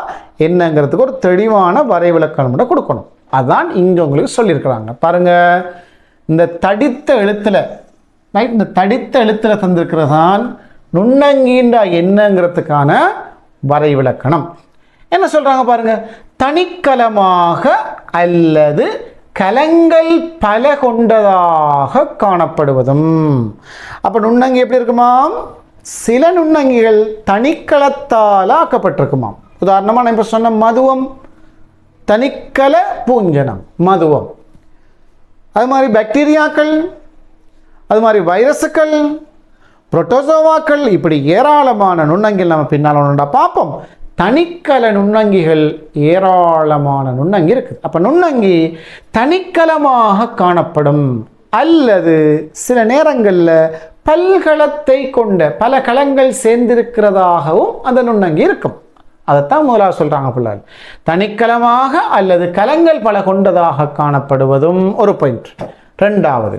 என்னங்கிறதுக்கு ஒரு தெளிவான வரைவிலக்கணம் ஒன்றை கொடுக்கணும். அதான் இங்கே உங்களுக்கு சொல்லியிருக்கிறாங்க பாருங்க. இந்த தடித்த எழுத்தில், ரைட், இந்த தடித்த எழுத்தில் தந்திருக்கிறதான் நுண்ணங்கிண்டா என்னங்கிறதுக்கான வரைவிலக்கணம். என்ன சொல்றாங்க பாருங்க. தனிக்கலமாக அல்லது கலங்கள் பல கொண்டதாக காணப்படுவதும். அப்ப நுண்ணங்கி எப்படி இருக்குமா? சில நுண்ணங்கிகள் தனிக்கலத்தால் ஆக்கப்பட்டிருக்குமாம். உதாரணமாக நான் இப்போ சொன்ன மதுவம் தனிக்கல பூஞ்சனம், மதுவம். அது மாதிரி பாக்டீரியாக்கள், அது மாதிரி வைரஸுக்கள், புரோட்டோசோவாக்கள் இப்படி ஏராளமான நுண்ணங்கிகள் நம்ம பின்னால் ஒன்றா பார்ப்போம். தனிக்கல நுண்ணங்கிகள் ஏராளமான நுண்ணங்கி இருக்குது. அப்போ நுண்ணங்கி தனிக்கலமாக காணப்படும் அல்லது சில நேரங்களில் பல்கலத்தை கொண்ட பல களங்கள் சேர்ந்திருக்கிறதாகவும் அந்த நுண்ணங்கி இருக்கும். அதைத்தான் முதலாவது சொல்கிறாங்க பிள்ளைகள். தனிக்கலமாக அல்லது கலங்கள் பல கொண்டதாக காணப்படுவதும் ஒரு பாயிண்ட். ரெண்டாவது,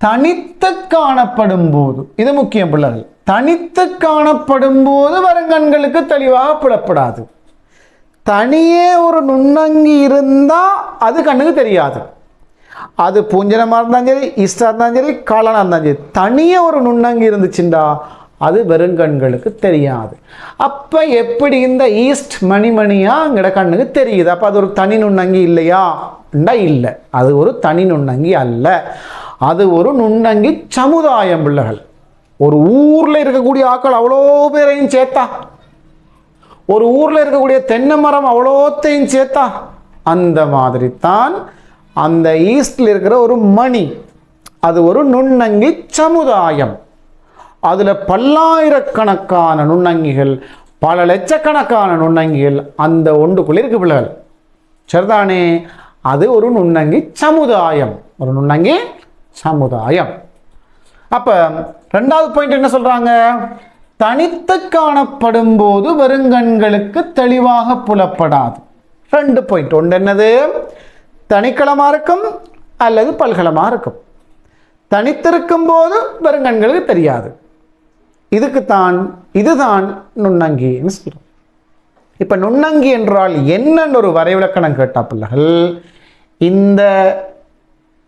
தனித்து காணப்படும் போது, இது முக்கியம் பிள்ளைகள், தனித்து காணப்படும் போது வருங்கண்களுக்கு தெளிவாக புலப்படாது. தனியே ஒரு நுண்ணங்கி இருந்தால் அது கண்ணுக்கு தெரியாது. அது பூஞ்சனமாக இருந்தாலும் சரி, ஈஸ்டாக இருந்தாலும் சரி, காளானாக இருந்தாலும் சரி, தனியே ஒரு நுண்ணங்கி இருந்துச்சுண்டா அது வெறுங்கண்களுக்கு தெரியாது. அப்போ எப்படி இந்த ஈஸ்ட் மணிமணியாக எங்கட கண்ணுக்கு தெரியுது? அப்போ அது ஒரு தனி நுண்ணங்கி இல்லையா? இல்லை, அது ஒரு தனி நுண்ணங்கி அல்ல. அது ஒரு நுண்ணங்கி சமுதாயம் பிள்ளைகள். ஒரு ஊரில் இருக்கக்கூடிய ஆட்கள் அவ்வளோ பேரையும் சேர்த்தா, ஒரு ஊரில் இருக்கக்கூடிய தென்னை மரம் அவ்வளோத்தையும் சேர்த்தா, அந்த மாதிரி தான் அந்த ஈஸ்டில் இருக்கிற ஒரு மணி, அது ஒரு நுண்ணங்கி சமுதாயம். அதில் பல்லாயிரக்கணக்கான நுண்ணங்கிகள், பல லட்சக்கணக்கான நுண்ணங்கிகள் அந்த ஒன்றுக்குள்ளே இருக்கு பிள்ளைகள். சரிதானே? அது ஒரு நுண்ணங்கி சமுதாயம், ஒரு நுண்ணங்கி சமுதாயம். அப்போ ரெண்டாவது பாயிண்ட் என்ன சொல்கிறாங்க? தனித்து காணப்படும் போது வெறுங்கண்களுக்கு தெளிவாக புலப்படாது. ரெண்டு பாயிண்ட். ஒன்று என்னது? தனிக்களமாக இருக்கும் அல்லது பல்கலமாக இருக்கும். தனித்திருக்கும் போது வெறுங்கண்களுக்கு தெரியாது. இதுதான் நுண்ணங்கின்னு சொல்கிறோம். இப்போ நுண்ணங்கி என்றால் என்னன்னு ஒரு வரைவிலக்கணம் கேட்டா பிள்ளைகள், இந்த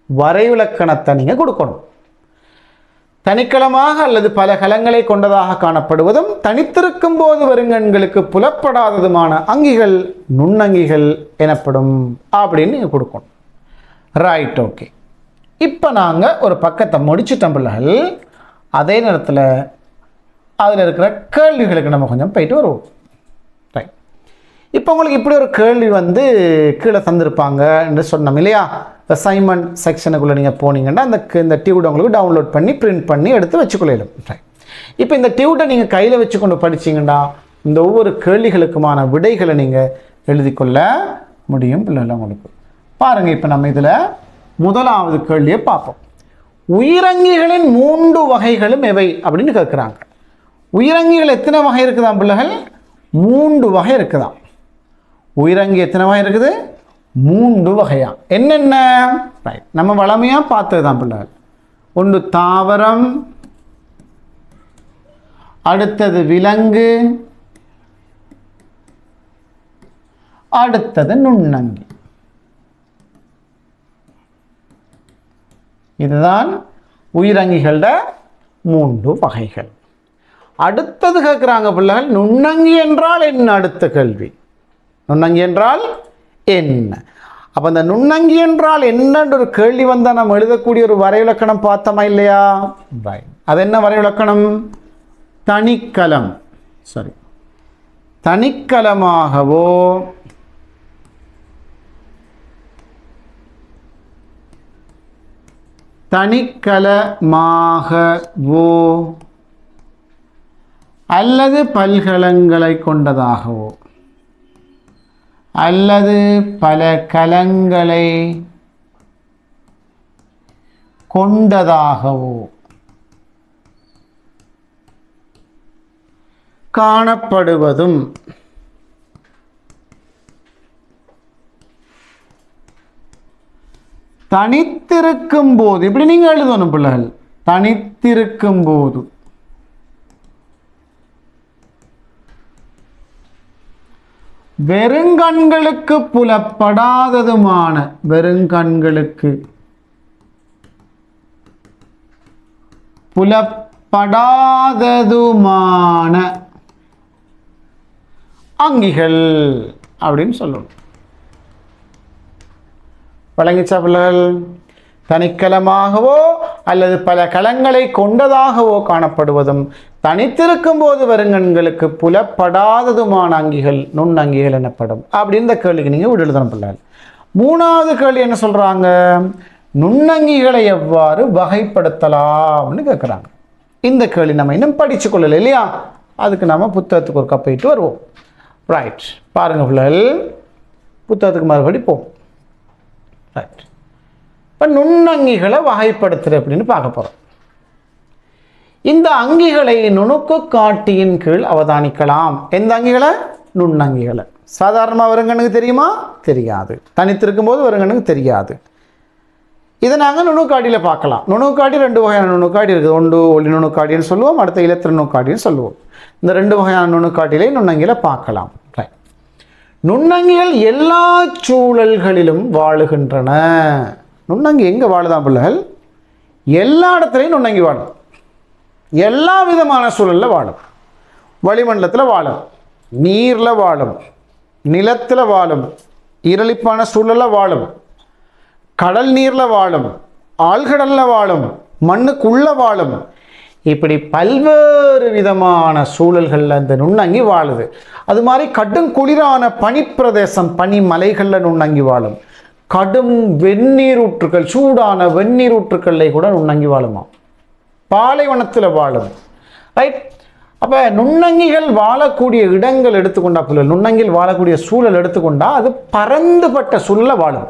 வரைவிலக்கணத்தை நீங்கள் கொடுக்கணும். தனிக்களமாக அல்லது பல கலங்களை கொண்டதாக காணப்படுவதும் தனித்திருக்கும் போது வருங்கண்களுக்கு புலப்படாததுமான அங்கிகள் நுண்ணங்கிகள் எனப்படும் அப்படின்னு நீங்கள் கொடுக்கணும். Right, okay. இப்போ நாங்கள் ஒரு பக்கத்தை முடிச்சுட்டோம் பிள்ளைகள். அதே நேரத்தில் அதில் இருக்கிற கேள்விகளுக்கு நம்ம கொஞ்சம் போயிட்டு வருவோம். ரைட், இப்போ உங்களுக்கு இப்படி ஒரு கேள்வி கீழே தந்திருப்பாங்க என்று சொன்னோம் இல்லையா? அசைன்மெண்ட் செக்ஷனுக்குள்ளே நீங்கள் போனீங்கன்னா இந்த டியூட்டை உங்களுக்கு டவுன்லோட் பண்ணி பிரிண்ட் பண்ணி எடுத்து வச்சுக்கொள்ளும். ரைட், இப்போ இந்த டியூட்டை நீங்கள் கையில் வச்சுக்கொண்டு படிச்சிங்கன்னா இந்த ஒவ்வொரு கேள்விகளுக்குமான விடைகளை நீங்கள் எழுதிக்கொள்ள முடியும் பிள்ளைகள் உங்களுக்கு. பாருங்கள், இப்போ நம்ம இதில் முதலாவது கேள்வியை பார்ப்போம். உயிரங்கிகளின் 3 வகைகளும் எவை அப்படின்னு கேட்குறாங்க. உயிரங்கிகள் எத்தனை வகை இருக்குதாம் பிள்ளைகள்? 3 வகை இருக்குதாம். உயிரங்கி எத்தனை வகை இருக்குது? 3 வகையா. என்னென்ன? ரைட், நம்ம வளமையாக பார்த்தது தான் பிள்ளைகள். ஒன்று தாவரம், அடுத்தது விலங்கு, அடுத்தது நுண்ணங்கி. இதுதான் உயிரங்கிகளோட 3 வகைகள். அடுத்தது கேட்குறாங்க பிள்ளைகள், நுண்ணங்கி என்றால் என்ன? அடுத்த கேள்வி, நுண்ணங்கி என்றால் என்ன? அப்போ இந்த நுண்ணங்கி என்றால் என்னன்ற ஒரு கேள்வி வந்தால் நம்ம எழுதக்கூடிய ஒரு வரைவிலக்கணம் பார்த்தோமா இல்லையா? ரைட், அது என்ன வரைவிலக்கணம்? தனிக்கலம். சரி, தனிக்கலமாகவோ தனிக்கலமாகவோ அல்லது பல்கலங்களை கொண்டதாகவோ அல்லது பல கலங்களை கொண்டதாகவோ காணப்படுவதும் தனித்திருக்கும் போது, இப்படி நீங்கள் எழுதணும் பிள்ளைகள், தனித்திருக்கும் போது வெறுங்கண்களுக்கு புலப்படாததுமான, வெறுங்கண்களுக்கு புலப்படாததுமான அங்கிகள் அப்படின்னு சொல்லணும். வழங்கிச்சா பிள்ளைகள்? தனிக்கலமாகவோ அல்லது பல கலங்களை கொண்டதாகவோ காணப்படுவதும் தனித்திருக்கும் போது வருங்கண்களுக்கு புலப்படாததுமான அங்கிகள் நுண்ணங்கிகள் எனப்படும். அப்படி இந்த கேள்விக்கு நீங்கள் விட எழுதணும் பிள்ளைகள். 3வது கேள்வி என்ன சொல்கிறாங்க? நுண்ணங்கிகளை எவ்வாறு வகைப்படுத்தலாம்னு கேட்குறாங்க. இந்த கேள்வி நம்ம இன்னும் படித்து கொள்ளலை இல்லையா? அதுக்கு நம்ம புத்தகத்துக்கு ஒரு போயிட்டு வருவோம். ரைட், பாருங்கள் பிள்ளைகள், புத்தகத்துக்கு மறுபடி போவோம். ரைட், இப்போ நுண்ணங்கிகளை வகைப்படுத்துறது அப்படின்னு பார்க்க போகிறோம். இந்த அங்கிகளை நுணுக்கு காட்டியின் கீழ் அவதானிக்கலாம். எந்த அங்கிகளை? நுண்ணங்கிகளை. சாதாரணமாக வருங்கனுக்கு தெரியுமா? தெரியாது. தனித்திருக்கும் போது வருங்கனுக்கு தெரியாது. இதை நாங்கள் நுணுக்காடியில் பார்க்கலாம். நுணுக்காடி 2 வகையான நுணுக்காடி இருக்குது. ஒன்று ஒளி நுணுக்காடின்னு சொல்லுவோம், அடுத்த இலத்திர நுணுக்காடின்னு சொல்லுவோம். இந்த 2 வகையான நுணுக்காட்டிலே நுண்ணங்கிகளை பார்க்கலாம். நுண்ணங்கிகள் எல்லா சூழல்களிலும் வாழுகின்றன. நுண்ணங்கி எங்கே வாழுதான் பிள்ளைகள்? எல்லா இடத்துலையும் நுண்ணங்கி வாழும். எல்லா விதமான சூழலில் வாழும். வளிமண்டலத்தில் வாழும், நீரில் வாழும், நிலத்தில் வாழும், இரளிப்பான சூழலில் வாழும், கடல் நீரில் வாழும், ஆழ்கடலில் வாழும், மண்ணுக்குள்ளே வாழும். இப்படி பல்வேறு விதமான சூழல்களில் இந்த நுண்ணங்கி வாழுது. அது மாதிரி கடும் குளிரான பனிப்பிரதேசம், பனிமலைகளில் நுண்ணங்கி வாழும். கடும் வெந்நீரூற்றுக்கள், சூடான வெந்நீரூற்றுக்களை கூட நுண்ணங்கி வாழுமா. பாலைவனத்தில் வாழும். ரைட், அப்போ நுண்ணங்கிகள் வாழக்கூடிய இடங்கள் எடுத்துக்கொண்டா பிள்ளை, நுண்ணங்கிகள் வாழக்கூடிய சூழல் எடுத்துக்கொண்டா அது பரந்துபட்ட சூழலில் வாழும்.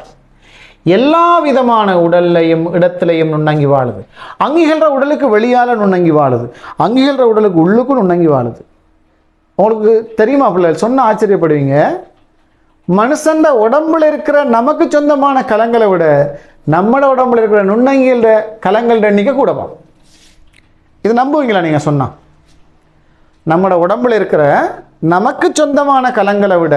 எல்லா விதமான உடல்லையும் இடத்துலையும் நுண்ணங்கி வாழுது. அங்கிகள உடலுக்கு வெளியால் நுண்ணங்கி வாழுது, அங்கிகள உடலுக்கு உள்ளுக்கும் நுண்ணங்கி வாழுது. உங்களுக்கு தெரியுமா பிள்ளை? சொன்ன ஆச்சரியப்படுவீங்க. மனுஷன் உடம்புல இருக்கிற நமக்கு சொந்தமான கலங்களை விட நம்மளோட உடம்புல இருக்கிற நுண்ணங்கிகள கலங்களோட எண்ணிக்கை கூடவா? இது நம்புவீங்களா நீங்கள் சொன்னால்? நம்மளோட உடம்புல இருக்கிற நமக்கு சொந்தமான கலங்களை விட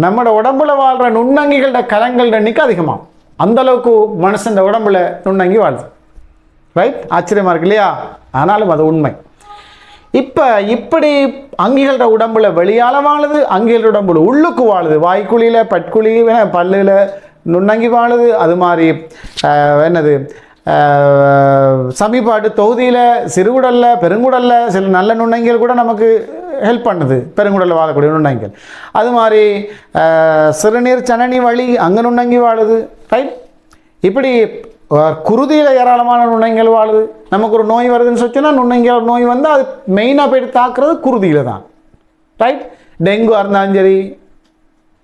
நம்மளோட உடம்புல வாழ்கிற நுண்ணங்கிகளோட கலங்களோட எண்ணிக்கை அதிகமாக. அந்தளவுக்கு மனுஷன் உடம்புல நுண்ணங்கி வாழுது. ரைட், ஆச்சரியமாக இருக்கு இல்லையா? ஆனாலும் அது உண்மை. இப்போ இப்படி அங்கிகளோட உடம்புல வெளியால் வாழுது, அங்கிகளோட உடம்புல உள்ளுக்கு வாழுது. வாய்க்குழியில், பட்குழி, பல்லில் நுண்ணங்கி வாழுது. அது மாதிரி என்னது சமீபாட்டு தொகுதியில், சிறுகுடலில், பெருங்குடலில் சில நல்ல நுண்ணங்கிகள் கூட நமக்கு ஹெல்ப் பண்ணுது. பெருங்குடலில் வாழக்கூடிய நுண்ணங்கிகள். அது மாதிரி சிறுநீர் சனனி வழி அங்கே நுண்ணங்கி வாழுது. ரைட், இப்படி குருதியில் ஏராளமான நுண்ணங்கிகள் வாழுது. நமக்கு ஒரு நோய் வருதுன்னு சொன்னால் நுண்ணங்கிகள் நோய் வந்து அது மெயினாக போய்ட்டு தாக்குறது குருதியில் தான். ரைட், டெங்குவாக இருந்தாலும் சரி,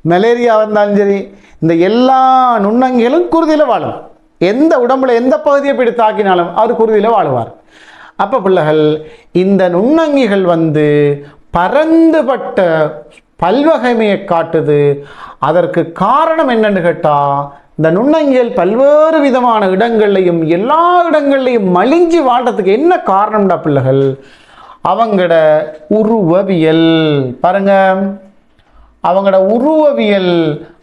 மலேரியாவாக இருந்தாலும் சரி, இந்த எல்லா நுண்ணங்கிகளும் குருதியில் வாழும். எந்த உடம்புல எந்த பகுதியை போய்ட்டு தாக்கினாலும் அவர் குருதியில் வாழுவார். அப்போ பிள்ளைகள், இந்த நுண்ணங்கிகள் வந்து பரந்துபட்ட பல்வகைமையை காட்டுது. அதற்கு காரணம் என்னன்னு கேட்டால், இந்த நுண்ணங்கிகள் பல்வேறு விதமான இடங்கள்லையும் எல்லா இடங்கள்லையும் மலிஞ்சு வாழ்றதுக்கு என்ன காரணம்டா பிள்ளைகள்? அவங்களோட உருவவியல் பாருங்க, அவங்களோட உருவவியல்,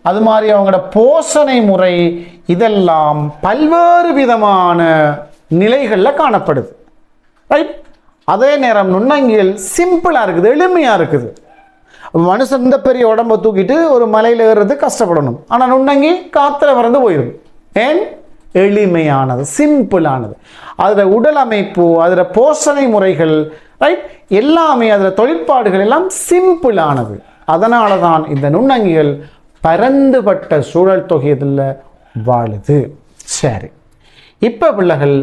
அது மாதிரி அவங்களோட போஷணை முறை, இதெல்லாம் பல்வேறு விதமான நிலைகளில் காணப்படுது. ரைட், அதே நேரம் நுண்ணங்கிகள் சிம்பிளாக இருக்குது, எளிமையாக இருக்குது. மனுஷன் இந்த பெரிய உடம்பை தூக்கிட்டு ஒரு மலையில் ஏறுறது கஷ்டப்படணும். ஆனால் நுண்ணங்கி காற்றுல பறந்து போயிடும். ஏன்? எளிமையானது, சிம்பிளானது. அதில் உடல் அமைப்பு, அதில் போஷணை முறைகள், ரைட், எல்லாமே அதில் தொழிற்பாடுகள் எல்லாம் சிம்பிளானது. அதனால தான் இந்த நுண்ணங்கிகள் பரந்துபட்ட சூழல் தொகையில் வாழுது. சரி, இப்போ பிள்ளைகள்,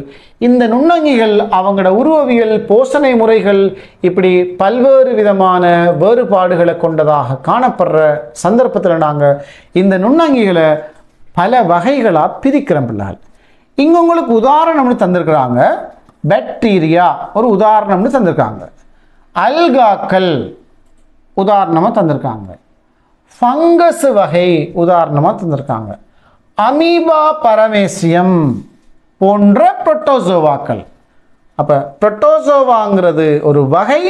இந்த நுண்ணங்கிகள் அவங்களோட உருவவியல், போஷணை முறைகள் இப்படி பல்வேறு விதமான வேறுபாடுகளை கொண்டதாக காணப்படுற சந்தர்ப்பத்தில் நாங்கள் இந்த நுண்ணங்கிகளை பல வகைகளாக பிரிக்கிறோம் பிள்ளைகள். இங்கே உங்களுக்கு உதாரணம்னு தந்திருக்கிறாங்க. பாக்டீரியா ஒரு உதாரணம்னு தந்திருக்காங்க. அல்காக்கள் உதாரணமாக தந்திருக்காங்க. ஃபங்கஸ் வகை உதாரணமாக தந்திருக்காங்க. அமீபா பரமேசியம் போன்ற புரோட்டோசோவாக்கள். அப்போ புரோட்டோசோவாங்கிறது ஒரு வகை,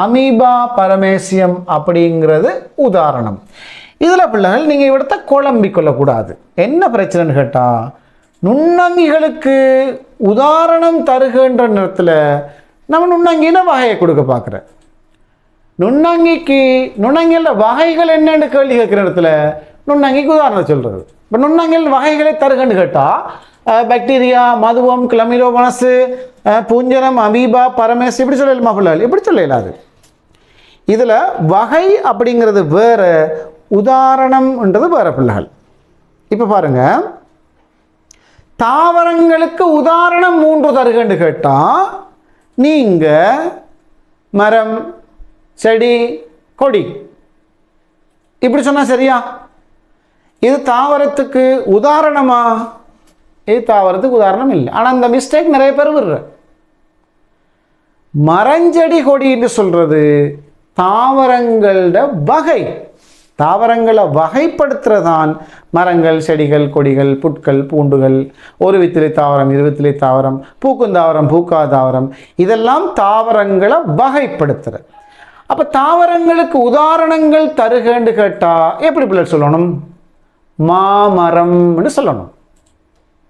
அமீபா பரமேசியம் அப்படிங்கிறது உதாரணம். இதில் பிள்ளைகள் நீங்கள் இவிடத்தை குழம்பிக் கொள்ளக்கூடாது. என்ன பிரச்சனைன்னு கேட்டால், நுண்ணங்கிகளுக்கு உதாரணம் தருகின்ற நேரத்தில் நம்ம நுண்ணங்கின வகையை கொடுக்க பார்க்குறேன். நுண்ணங்கியில் வகைகள் என்னென்னு கேள்வி கேட்குற இடத்துல நுண்ணங்கிக்கு உதாரணம் சொல்கிறது. இப்போ நுண்ணங்கில் வகைகளை தருகன்னு கேட்டால் பாக்டீரியா, மதுவம், கிளமிலோபனஸ், பூஞ்சனம், அமீபா, பரமேஸ் இப்படி சொல்லலாமா பிள்ளைகள்? இப்படி சொல்லலாது. இதில் வகை அப்படிங்கிறது வேறு, உதாரணம்ன்றது வேறு பிள்ளைகள். இப்போ பாருங்கள், தாவரங்களுக்கு உதாரணம் 3 தருகன்னு கேட்டால் நீங்க மரம் செடி கொடி இப்படி சொன்னா சரியா? இது தாவரத்துக்கு உதாரணமா? இது தாவரத்துக்கு உதாரணம் இல்லை. ஆனால் அந்த மிஸ்டேக் நிறைய பேர் விடுற. மரஞ்செடி கொடி என்று சொல்றது தாவரங்களோட வகை. தாவரங்களை வகைப்படுத்துறதான் மரங்கள், செடிகள், கொடிகள், புட்கள், பூண்டுகள், ஒரு வித்திலை தாவரம், இருவித்திலை தாவரம், பூக்கும் தாவரம், பூக்கா தாவரம், இதெல்லாம் தாவரங்களை வகைப்படுத்துற. அப்ப தாவரங்களுக்கு உதாரணங்கள் தருகன்னு கேட்டா எப்படி பிள்ளை சொல்லணும்? மாமரம் சொல்லணும்.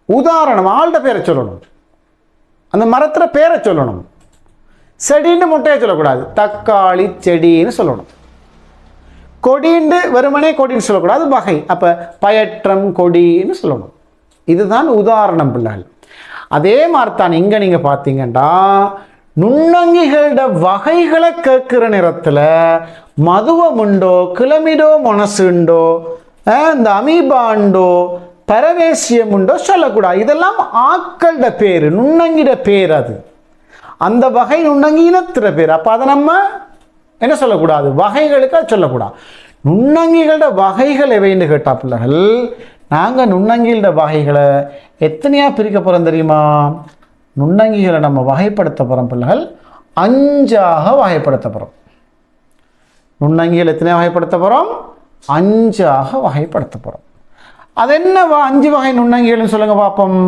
உதாரணம் ஆள்ட பேரை சொல்லணும், அந்த மரத்துல பேரை சொல்லணும். செடின்னு முட்டையை சொல்லக்கூடாது, தக்காளி செடின்னு சொல்லணும். கொடின்னு வெறுமனே கொடின்னு சொல்லக்கூடாது, வகை. அப்ப பயற்றம் கொடின்னு சொல்லணும். இதுதான் உதாரணம் பிள்ளைகள். அதே மாதிரி தான் இங்க நீங்க பார்த்தீங்கன்னா நுண்ணங்கிகளோட வகைகளை கேட்கிற நேரத்தில் மதுவம் உண்டோ, கிளமிடோ, மொனசுண்டோ, இந்த அமீபாண்டோ, பரவேசியம் உண்டோ சொல்லக்கூடாது. இதெல்லாம் ஆக்களோட பேர், நுண்ணங்கிட பேர். அது அந்த வகை நுண்ணங்கி இனத்திற பேர். அப்போ அதை நம்ம என்ன சொல்லக்கூடாது? வகைகளுக்கு அது சொல்லக்கூடாது. நுண்ணங்கிகளோட வகைகள் எவைன்னு கேட்டா பிள்ளைகள், நாங்கள் நுண்ணங்கிகளோட வகைகளை எத்தனையா பிரிக்க போகிறோம் தெரியுமா? நுண்ணங்கிகளை நம்ம வகைப்படுத்த போகிறோம் பிள்ளைகள், 5ஆக வகைப்படுத்த போகிறோம். நுண்ணங்கிகள் எத்தனையா வகைப்படுத்த போகிறோம்? 5ஆக வகைப்படுத்த போகிறோம். அது என்ன 5 வகை நுண்ணங்கிகள்னு சொல்லுங்க பார்ப்போம்.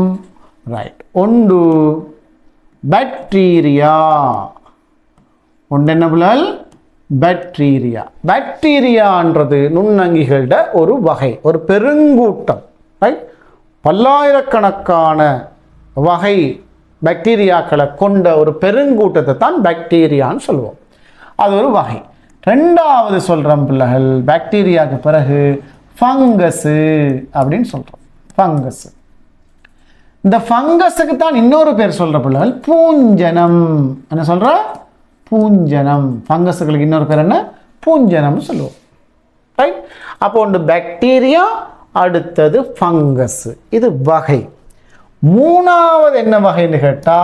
ரைட். 1 பாக்டீரியா. ஒன்று என்ன பிள்ளைகள்? பாக்டீரியா. பாக்டீரியான்றது நுண்ணங்கிகளோட ஒரு வகை, ஒரு பெருங்கூட்டம். ரைட். பல்லாயிரக்கணக்கான வகை பாக்டீரியாக்களை கொண்ட ஒரு பெருங்கூட்டத்தை தான் பாக்டீரியான்னு சொல்லுவோம். அது ஒரு வகை. 2வது சொல்கிறோம் பிள்ளைகள், பாக்டீரியாவுக்கு பிறகு ஃபங்கஸு அப்படின்னு சொல்கிறோம். ஃபங்கஸு. இந்த ஃபங்கஸுக்கு தான் இன்னொரு பேர் சொல்கிற பிள்ளைகள் பூஞ்சனம். என்ன சொல்கிற? பூஞ்சனம். ஃபங்கஸுகளுக்கு இன்னொரு பேர் என்ன? பூஞ்சனம்னு சொல்லுவோம். ரைட். அப்போ ஒன்று பாக்டீரியா, அடுத்தது ஃபங்கஸ். இது வகை. 3வது என்ன வகைன்னு கேட்டா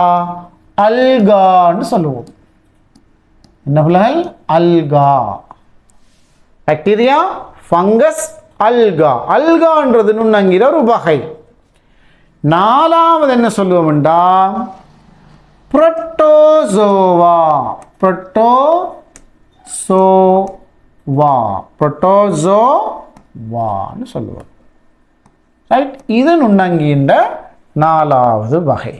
அல்கான்னு சொல்லுவோம். என்ன பிள்ளைகள்? அல்கா. Bacteria, fungus, alga. அல்கான்றது நுண்ணங்கிற ஒரு வகை. 4வது என்ன சொல்லுவோம்டா புரோட்டோசோவா. புரோட்டோசோவான்னு சொல்லுவோம். ரைட். இது நுண்ணங்கின்ற 4வது வகை.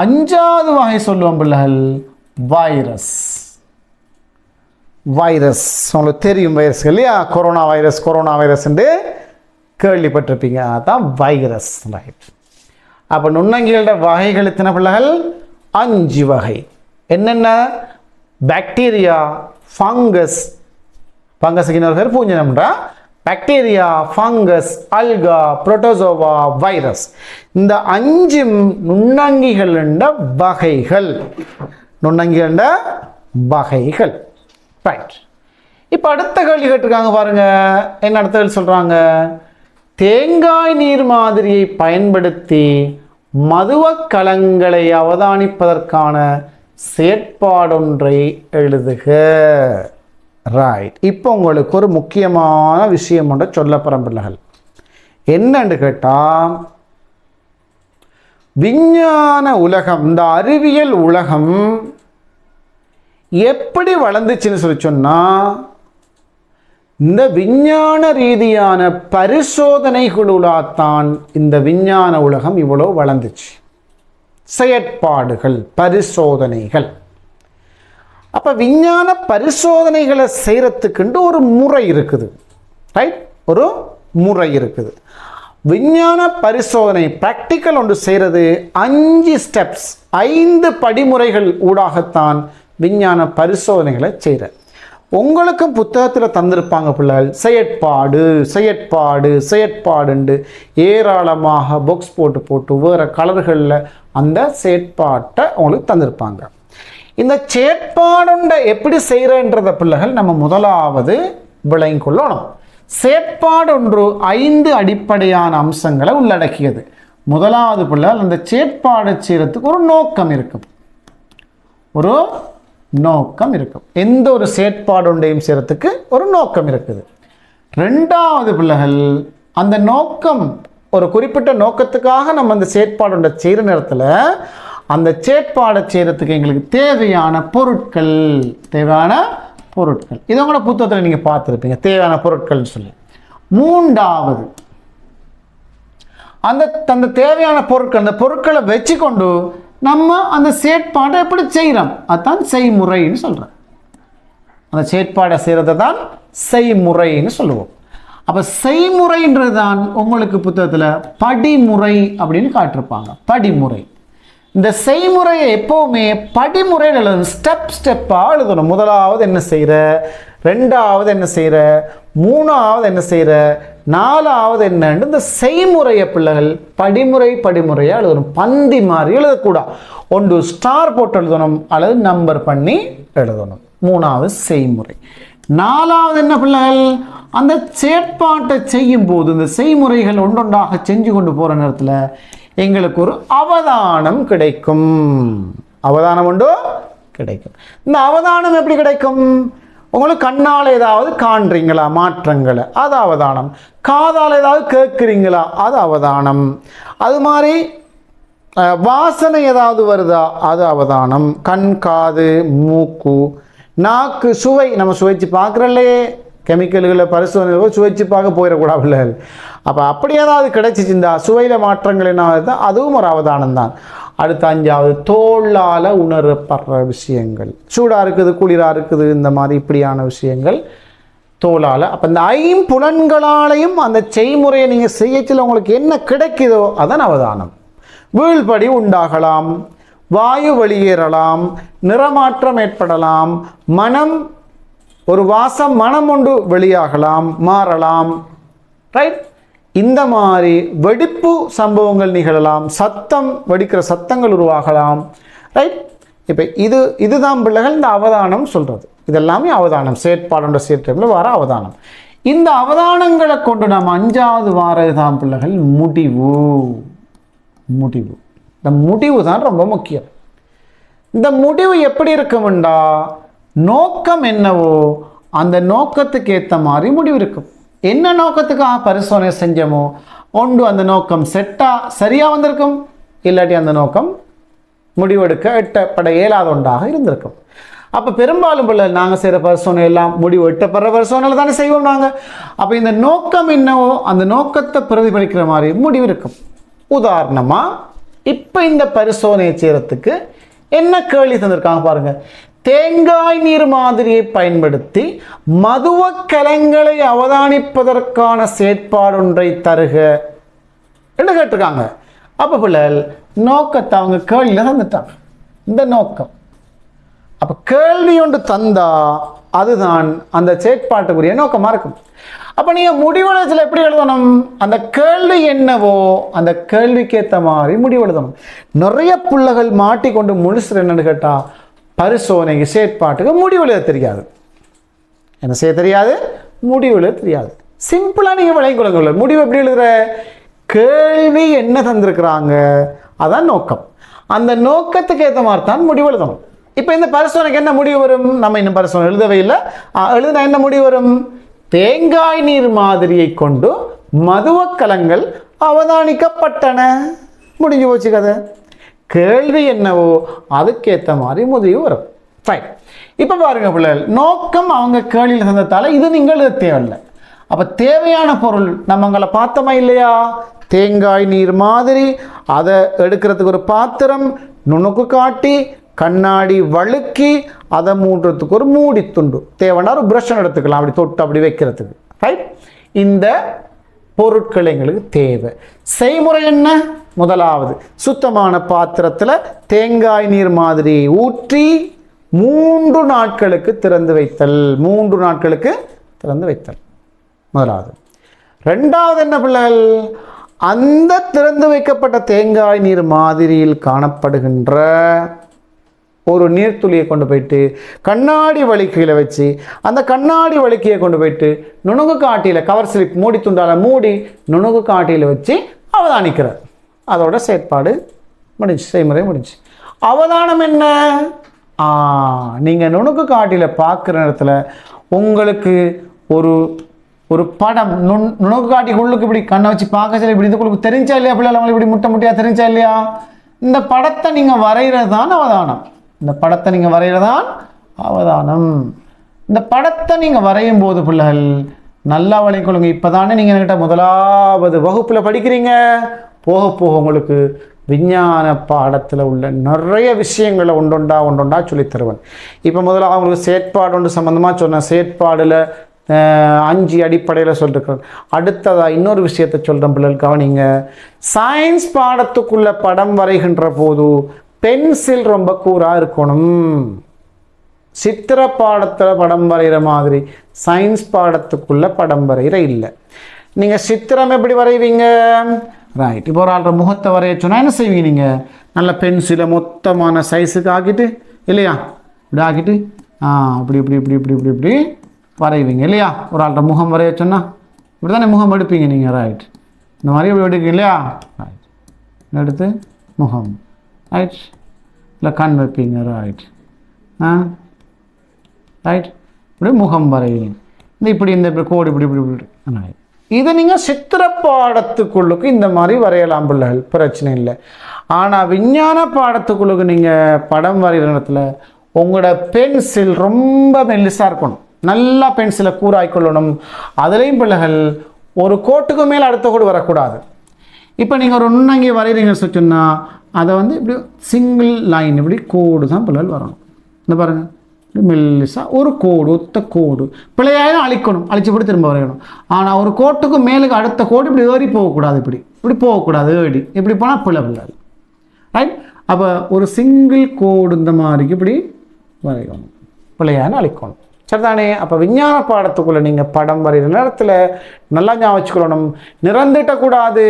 5வது வகை சொல்லுவோம் பிள்ளைகள் வைரஸ். வைரஸ் உங்களுக்கு தெரியும், வைரஸ் இல்லையா? கொரோனா வைரஸ் என்று கேள்விப்பட்டிருப்பீங்க. அதான் வைரஸ். ரைட். அப்போ நுண்ணங்கிகளோட வகைகள் எத்தனை பிள்ளைகள்? 5 வகை. என்னென்ன? பாக்டீரியா, ஃபங்கஸ், ஃபங்கஸுக்கு இன்னொரு பேர் பூஞ்சனம்ன்றா. Bacteria, fungus, alga, protozoa, virus. இந்த 5 நுண்ணங்கிகளோட வகைகள். நுண்ணங்கிகளோட வகைகள். ரைட். இப்போ அடுத்த கேள்வி கேட்டிருக்காங்க பாருங்க. என்ன அடுத்த கேள்வி சொல்றாங்க? தேங்காய் நீர் மாதிரியை பயன்படுத்தி மதுவக் கலங்களை அவதானிப்பதற்கான செயற்பாடொன்றை எழுதுக. ரைட். இப்போ உங்களுக்கு ஒரு முக்கியமான விஷயம் ஒன்று சொல்லப்போகிறோம் பிள்ளைகள். என்னன்னு கேட்டால், விஞ்ஞான உலகம், இந்த அறிவியல் உலகம் எப்படி வளர்ந்துச்சுன்னு சொல்லி சொன்னால், இந்த விஞ்ஞான ரீதியான பரிசோதனைகளால்தான் இந்த விஞ்ஞான உலகம் இவ்வளோ வளர்ந்துச்சு. செயற்பாடுகள், பரிசோதனைகள். அப்போ விஞ்ஞான பரிசோதனைகளை செய்கிறதுக்குண்டு ஒரு முறை இருக்குது. ரைட். ஒரு முறை இருக்குது. விஞ்ஞான பரிசோதனை ப்ராக்டிக்கல் ஒன்று செய்கிறது 5 ஸ்டெப்ஸ், 5 படிமுறைகள் ஊடாகத்தான் விஞ்ஞான பரிசோதனைகளை செய்கிற. உங்களுக்கு புத்தகத்தில் தந்திருப்பாங்க பிள்ளைகள், செயற்பாடு செயற்பாடு செயற்பாடுண்டு ஏராளமாக பாக்ஸ் போட்டு வேறு கலர்களில் அந்த செயற்பாட்டை உங்களுக்கு தந்திருப்பாங்க. இந்த செயற்பாடுண்ட எப்படி செய்கிறன்றத பிள்ளைகள் நம்ம முதலாவது விளங்கிக் கொள்ளணும். செயற்பாடு ஒன்று 5 அடிப்படையான அம்சங்களை உள்ளடக்கியது. முதலாவது பிள்ளைகள் அந்த செயற்பாடு செய்கிறதுக்கு ஒரு நோக்கம் இருக்கும். ஒரு நோக்கம் இருக்கும். எந்த ஒரு செயற்பாடு ஒன்றையும் செய்யறதுக்கு ஒரு நோக்கம் இருக்குது. ரெண்டாவது பிள்ளைகள், அந்த நோக்கம் ஒரு குறிப்பிட்ட நோக்கத்துக்காக நம்ம அந்த செயற்பாடு ஒன்றை செய்கிற நேரத்தில் அந்த செயற்பாடை செய்கிறதுக்கு எங்களுக்கு தேவையான பொருட்கள் இது உங்களோட புத்தகத்தில் நீங்கள் பார்த்துருப்பீங்க, தேவையான பொருட்கள்னு சொல்லி. மூன்றாவது, அந்த தேவையான பொருட்கள், அந்த பொருட்களை வச்சு கொண்டு நம்ம அந்த செயற்பாடை எப்படி செய்கிறோம், அதுதான் செய்முறைன்னு சொல்கிறோம். அந்த செயற்பாடை செய்கிறத தான் செய்முறைன்னு சொல்லுவோம். அப்போ செய்முறைன்றது தான் உங்களுக்கு புத்தகத்தில் படிமுறை அப்படின்னு காட்டிருப்பாங்க. படிமுறை. இந்த செய்முறையை எப்போவுமே படிமுறையில் எழுதணும், ஸ்டெப்பாக எழுதணும். முதலாவது என்ன செய்கிற, ரெண்டாவது என்ன செய்கிற, மூணாவது என்ன செய்கிற, நாலாவது என்னன்னு இந்த செய்முறையை பிள்ளைகள் படிமுறையாக எழுதணும். பந்தி மாதிரி எழுதக்கூடாது. ஒன்று ஸ்டார் போட்டு எழுதணும் அல்லது நம்பர் பண்ணி எழுதணும். மூணாவது செய்முறை. நாலாவது என்ன பிள்ளைகள், அந்த செயற்பாட்டை செய்யும் போது இந்த செய்முறைகள் ஒன்றொன்றாக செஞ்சு கொண்டு போகிற நேரத்தில் எங்களுக்கு ஒரு அவதானம் கிடைக்கும். அவதானம் உண்டோ கிடைக்கும். இந்த அவதானம் எப்படி கிடைக்கும்? உங்களுக்கு கண்ணால் ஏதாவது காண்றீங்களா மாற்றங்களை, அது அவதானம். காதால் ஏதாவது கேட்குறீங்களா, அது அவதானம். அது மாதிரி வாசனை ஏதாவது வருதா, அது அவதானம். கண், காது, மூக்கு, நாக்கு, சுவை, நம்ம சுவைச்சு பார்க்குறல்லையே, கெமிக்கல்களை பரிசோதனை சுவைச்சு பார்க்க போயிடக்கூடாது. அப்போ அப்படி ஏதாவது கிடைச்சிச்சிருந்தா சுவையில் மாற்றங்கள் என்ன ஆகுது, அதுவும் ஒரு அவதானம் தான். அடுத்த அஞ்சாவது, தோளால் உணரப்படுற விஷயங்கள். சூடாக இருக்குது, குளிராக இருக்குது, இந்த மாதிரி இப்படியான விஷயங்கள் தோளால். அப்போ இந்த ஐம்புலன்களாலையும் அந்த செய்முறையை நீங்கள் செய்யச்சில் உங்களுக்கு என்ன கிடைக்குதோ அதான் அவதானம். வீழ்படி உண்டாகலாம், வாயு வெளியேறலாம், நிறமாற்றம் ஏற்படலாம், மனம், ஒரு வாசம் மனம் ஒன்று வெளியாகலாம், மாறலாம். ரைட்? இந்த மாதிரி வெடிப்பு சம்பவங்கள் நிகழலாம், சத்தம், வெடிக்கிற சத்தங்கள் உருவாகலாம். ரைட்? இப்போ இதுதான் பிள்ளைகள் இந்த அவதானம் சொல்கிறது. இதெல்லாமே அவதானம், செயற்பாடுன்ற செயற்பாட்டில் வர அவதானம். இந்த அவதானங்களை கொண்டு நாம் அஞ்சாவது வாரதுதான் பிள்ளைகள் முடிவு. இந்த முடிவு தான் ரொம்ப முக்கியம். இந்த முடிவு எப்படி இருக்கும்டா, நோக்கம் என்னவோ அந்த நோக்கத்துக்கு ஏற்ற மாதிரி முடிவு இருக்கும். என்ன நோக்கத்துக்காக பரிசோதனை செஞ்சோமோ ஒன்று அந்த நோக்கம் சரியாக வந்திருக்கும், இல்லாட்டி அந்த நோக்கம் முடிவெடுக்க எட்டப்பட இயலாத ஒன்றாக இருந்திருக்கும். அப்போ பெரும்பாலும் பிள்ளை நாங்கள் செய்கிற பரிசோதனை எல்லாம் முடிவு எட்டப்படுற பரிசோதனையில் தானே செய்வோம் நாங்கள். அப்போ இந்த நோக்கம் என்னவோ அந்த நோக்கத்தை பிரதிபலிக்கிற மாதிரி முடிவு இருக்கும். உதாரணமாக இப்போ இந்த பரிசோதனையை செய்கிறதுக்கு என்ன கேள்வி தந்திருக்காங்க பாருங்க. தேங்காய் நீர் மாதிரியை பயன்படுத்தி மதுவ கலங்களை அவதானிப்பதற்கான செயற்பாடொன்றை தருக என்று கேட்டிருக்காங்க. அப்போ பிள்ளைகள் நோக்கத்தை அவங்க கேள்வியில் தந்துட்டாங்க. இந்த நோக்கம் அப்போ கேள்வி ஒன்று தந்தா அதுதான் அந்த செயற்பாட்டுக்குரிய நோக்கமாக இருக்கும். அப்போ நீங்கள் முடிவெழுதத்தில் எப்படி எழுதணும், அந்த கேள்வி என்னவோ அந்த கேள்விக்கு ஏற்ற மாதிரி முடிவெழுதணும். நிறைய பிள்ளைகள் மாட்டிக்கொண்டு முழுசுற என்னன்னு கேட்டால் பரிசோதனைக்கு செயற்பாட்டுக்கு முடிவெழுத தெரியாது. என்ன செய்ய தெரியாது, முடிவெழுத தெரியாது. சிம்பிளாக நீங்கள் விளங்கிக் கொள்ளுங்க. முடிவு எப்படி எழுதுகிற, கேள்வி என்ன தந்திருக்கிறாங்க அதான் நோக்கம், அந்த நோக்கத்துக்கு ஏற்ற மாதிரி தான் முடிவு எழுதணும். இப்போ இந்த பரிசோதனைக்கு என்ன முடிவு வரும், நம்ம இன்னும் பரிசோதனை எழுதவே இல்லை, எழுதினா என்ன முடிவு வரும், தேங்காய் நீர் மாதிரியை கொண்டு மதுவக்கலங்கள் அவதானிக்கப்பட்டன, முடிஞ்சு போச்சு கதை. கேள்வி என்னவோ அதுக்கேற்ற மாதிரி முடிவு வரும். ஃபைன். இப்போ பாருங்க பிள்ளைகள், நோக்கம் அவங்க கேள்வியில் தந்ததால இது நீங்கள் தேவையில்லை. அப்போ தேவையான பொருள் நம்ம அங்கே பார்த்தோமா இல்லையா, தேங்காய் நீர் மாதிரி, அதை எடுக்கிறதுக்கு ஒரு பாத்திரம், நுணுக்கு காட்டி, கண்ணாடி வழுக்கி, அதை மூடுறதுக்கு ஒரு மூடி துண்டு, தேவைன்னா ஒரு ப்ரஷ் எடுத்துக்கலாம் அப்படி தொட்டு அப்படி வைக்கிறதுக்கு. ரைட்? இந்த பொருட்கள் எங்களுக்கு தேவை. செய்முறை என்ன, முதலாவது சுத்தமான பாத்திரத்தில் தேங்காய் நீர் மாதிரி ஊற்றி 3 நாட்களுக்கு திறந்து வைத்தல். 3 நாட்களுக்கு திறந்து வைத்தல் முதலாவது. ரெண்டாவது என்ன பிள்ளைகள், அந்த திறந்து வைக்கப்பட்ட தேங்காய் நீர் மாதிரியில் காணப்படுகின்ற ஒரு நீர்த்துளியை கொண்டு போயிட்டு கண்ணாடி வலிக்கையில் வச்சு அந்த கண்ணாடி வலிக்கையை கொண்டு போயிட்டு நுணுகு காட்டியில், கவர் ஸ்லிப் மூடி துண்டால மூடி நுணுகு காட்டியில் வச்சு அவதானிக்கிறார். அதோட செயற்பாடு முடிஞ்சு, செய்முறை முடிஞ்சு. அவதானம் என்ன, நீங்கள் நுணுக்கு காட்டியில் பார்க்குற நேரத்தில் உங்களுக்கு ஒரு ஒரு படம் நுணுக்கு காட்டிக்குள்ளுக்கு இப்படி கண்ணை வச்சு பார்க்க சொல்லி இப்படி இதுக்குள்ளுக்கு தெரிஞ்சா இல்லையா பிள்ளை அவங்களுக்கு இப்படி முட்டை முட்டையாக தெரிஞ்சா இல்லையா? இந்த படத்தை நீங்கள் வரைகிறது தான் அவதானம். இந்த படத்தை நீங்கள் வரைகிறது தான் அவதானம். இந்த படத்தை நீங்கள் வரையும் போது பிள்ளைகள் நல்லா வளைக்கொள்ளுங்க. இப்போ தானே நீங்கள் என்கிட்ட முதலாவது வகுப்பில் படிக்கிறீங்க. போக போக உங்களுக்கு விஞ்ஞான பாடத்தில் உள்ள நிறைய விஷயங்களை ஒன்றொண்டா சொல்லித் தருவேன். இப்போ முதல்ல அவங்களுக்கு செயற்பாடு ஒன்று சம்மந்தமாக சொன்னேன். செயற்பாடில் 5 அடிப்படையில் சொல்லியிருக்கிறேன். அடுத்ததாக இன்னொரு விஷயத்தை சொல்கிறேன் பிள்ளைகள் கவனிங்க. சயின்ஸ் பாடத்துக்குள்ள படம் வரைகின்ற போது பென்சில் ரொம்ப கூராக இருக்கணும். சித்திர பாடத்தில் படம் வரைகிற மாதிரி சயின்ஸ் பாடத்துக்குள்ள படம் வரைகிற இல்லை. நீங்கள் சித்திரம் எப்படி வரைவீங்க? ரைட். இப்போ ஒரு ஆள்ற முகத்தை வரைய சொன்னால் என்ன செய்வீங்க? நீங்கள் நல்ல பென்சிலை மொத்தமான சைஸுக்கு ஆக்கிட்டு இல்லையா, இப்படி ஆக்கிட்டு இப்படி இப்படி இப்படி இப்படி இப்படி இப்படி வரைவீங்க இல்லையா? ஒரு ஆள்ற முகம் வரைய சொன்னால் இப்படி தானே முகம் எடுப்பீங்க நீங்கள். ரைட். இந்த மாதிரி இப்படி எடுப்பீங்க இல்லையா? ரைட். எடுத்து முகம். ரைட். இல்லை கண் வைப்பீங்க. ரைட். ரைட். இப்படி முகம் வரைவீங்க. இப்படி இந்த கோடு இப்படி இப்படி இப்படி. ரைட். இதை நீங்கள் சித்திர பாடத்துக்குள்ளுக்கு இந்த மாதிரி வரையலாம் பிள்ளைகள், பிரச்சனை இல்லை. ஆனால் விஞ்ஞான பாடத்துக்குள்ளுக்கு நீங்கள் படம் வரைகிற இடத்துல உங்களோட பென்சில் ரொம்ப மெல்லிசாக இருக்கணும். நல்லா பென்சிலை கூறாய்க்கொள்ளணும். அதுலேயும் பிள்ளைகள் ஒரு கோட்டுக்கு மேலே அடுத்த கோடு வரக்கூடாது. இப்போ நீங்கள் ஒரு நுண்ணங்கி வரைகிறீங்கன்னு சொன்னால் அதை வந்து இப்படி சிங்கிள் லைன் இப்படி கோடு தான் பிள்ளைகள் வரணும். இந்த பாருங்கள், மெல்லிசா ஒரு கோடு, ஒத்த கோடு பிள்ளையாயும் அழிக்கணும். அழிச்சுப்படி திரும்ப வரையணும். ஆனால் ஒரு கோட்டுக்கு மேலுக்கு அடுத்த கோடு இப்படி ஏறி போகக்கூடாது. இப்படி போகக்கூடாது. ஏடி இப்படி போனால் பிள்ளை. ரைட். அப்போ ஒரு சிங்கிள் கோடு இந்த மாதிரிக்கு இப்படி வரையணும். பிள்ளையாயும் அழிக்கணும். சரிதானே? அப்போ விஞ்ஞான பாடத்துக்குள்ளே நீங்கள் படம் வரைகிற நேரத்தில் நல்லா ஞாபகம் வச்சுக்கணும். நிறந்திட்டக்கூடாது,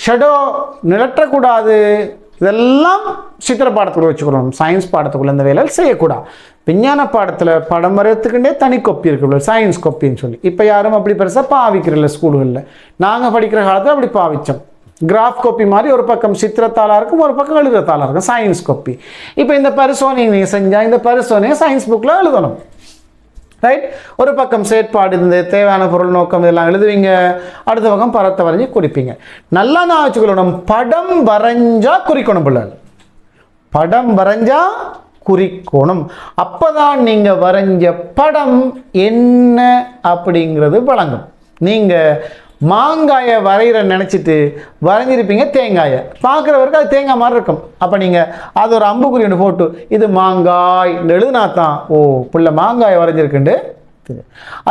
ஷெடோ நிலற்றக்கூடாது. இதெல்லாம் சித்திர பாடத்துக்குள்ளே வச்சுக்கணும். சயின்ஸ் பாடத்துக்குள்ளே இந்த வேலையில் செய்யக்கூடாது. விஞ்ஞான பாடத்தில் படம் வரையத்துக்குண்டே தனி கொப்பி இருக்கு, சயின்ஸ் கொப்பின்னு சொல்லி. இப்போ யாரும் அப்படி பெருசாக பாவிக்கிறதில்ல ஸ்கூல்களில். நாங்கள் படிக்கிற காலத்தில் அப்படி பாவித்தோம். கிராஃப் காப்பி மாதிரி ஒரு பக்கம் சித்திரத்தாளாக இருக்கும், ஒரு பக்கம் எழுதுறத்தாளாக இருக்கும், சயின்ஸ் காப்பி. இப்போ இந்த பரிசோதனை நீங்கள் செஞ்சால் இந்த பரிசோதனையை சயின்ஸ் புக்கில் எழுதணும். ரைட். ஒரு பக்கம் செயற்பாடு இருந்து தேவையான பொருள் நோக்கம் இதெல்லாம் எழுதுவீங்க. அடுத்த பக்கம் படத்தை வரைஞ்சி குறிப்பீங்க. நல்லா நான் வச்சுக்கணும். படம் வரைஞ்சா குறிக்கணும் பிள்ளைகள். படம் வரைஞ்சா குறிக்கணும். அப்போதான் நீங்கள் வரைஞ்ச படம் என்ன அப்படிங்கிறது வழங்கும். நீங்கள் மாங்காயை வரைகிற நினச்சிட்டு வரைஞ்சிருப்பீங்க தேங்காயை. பார்க்குறவருக்கு அது தேங்காய் மாதிரி இருக்கும். அப்போ நீங்கள் அது ஒரு அம்புக்குறி ஒன்று போட்டு இது மாங்காய் எழுதுனா தான் பிள்ளை மாங்காயை வரைஞ்சிருக்குண்டு.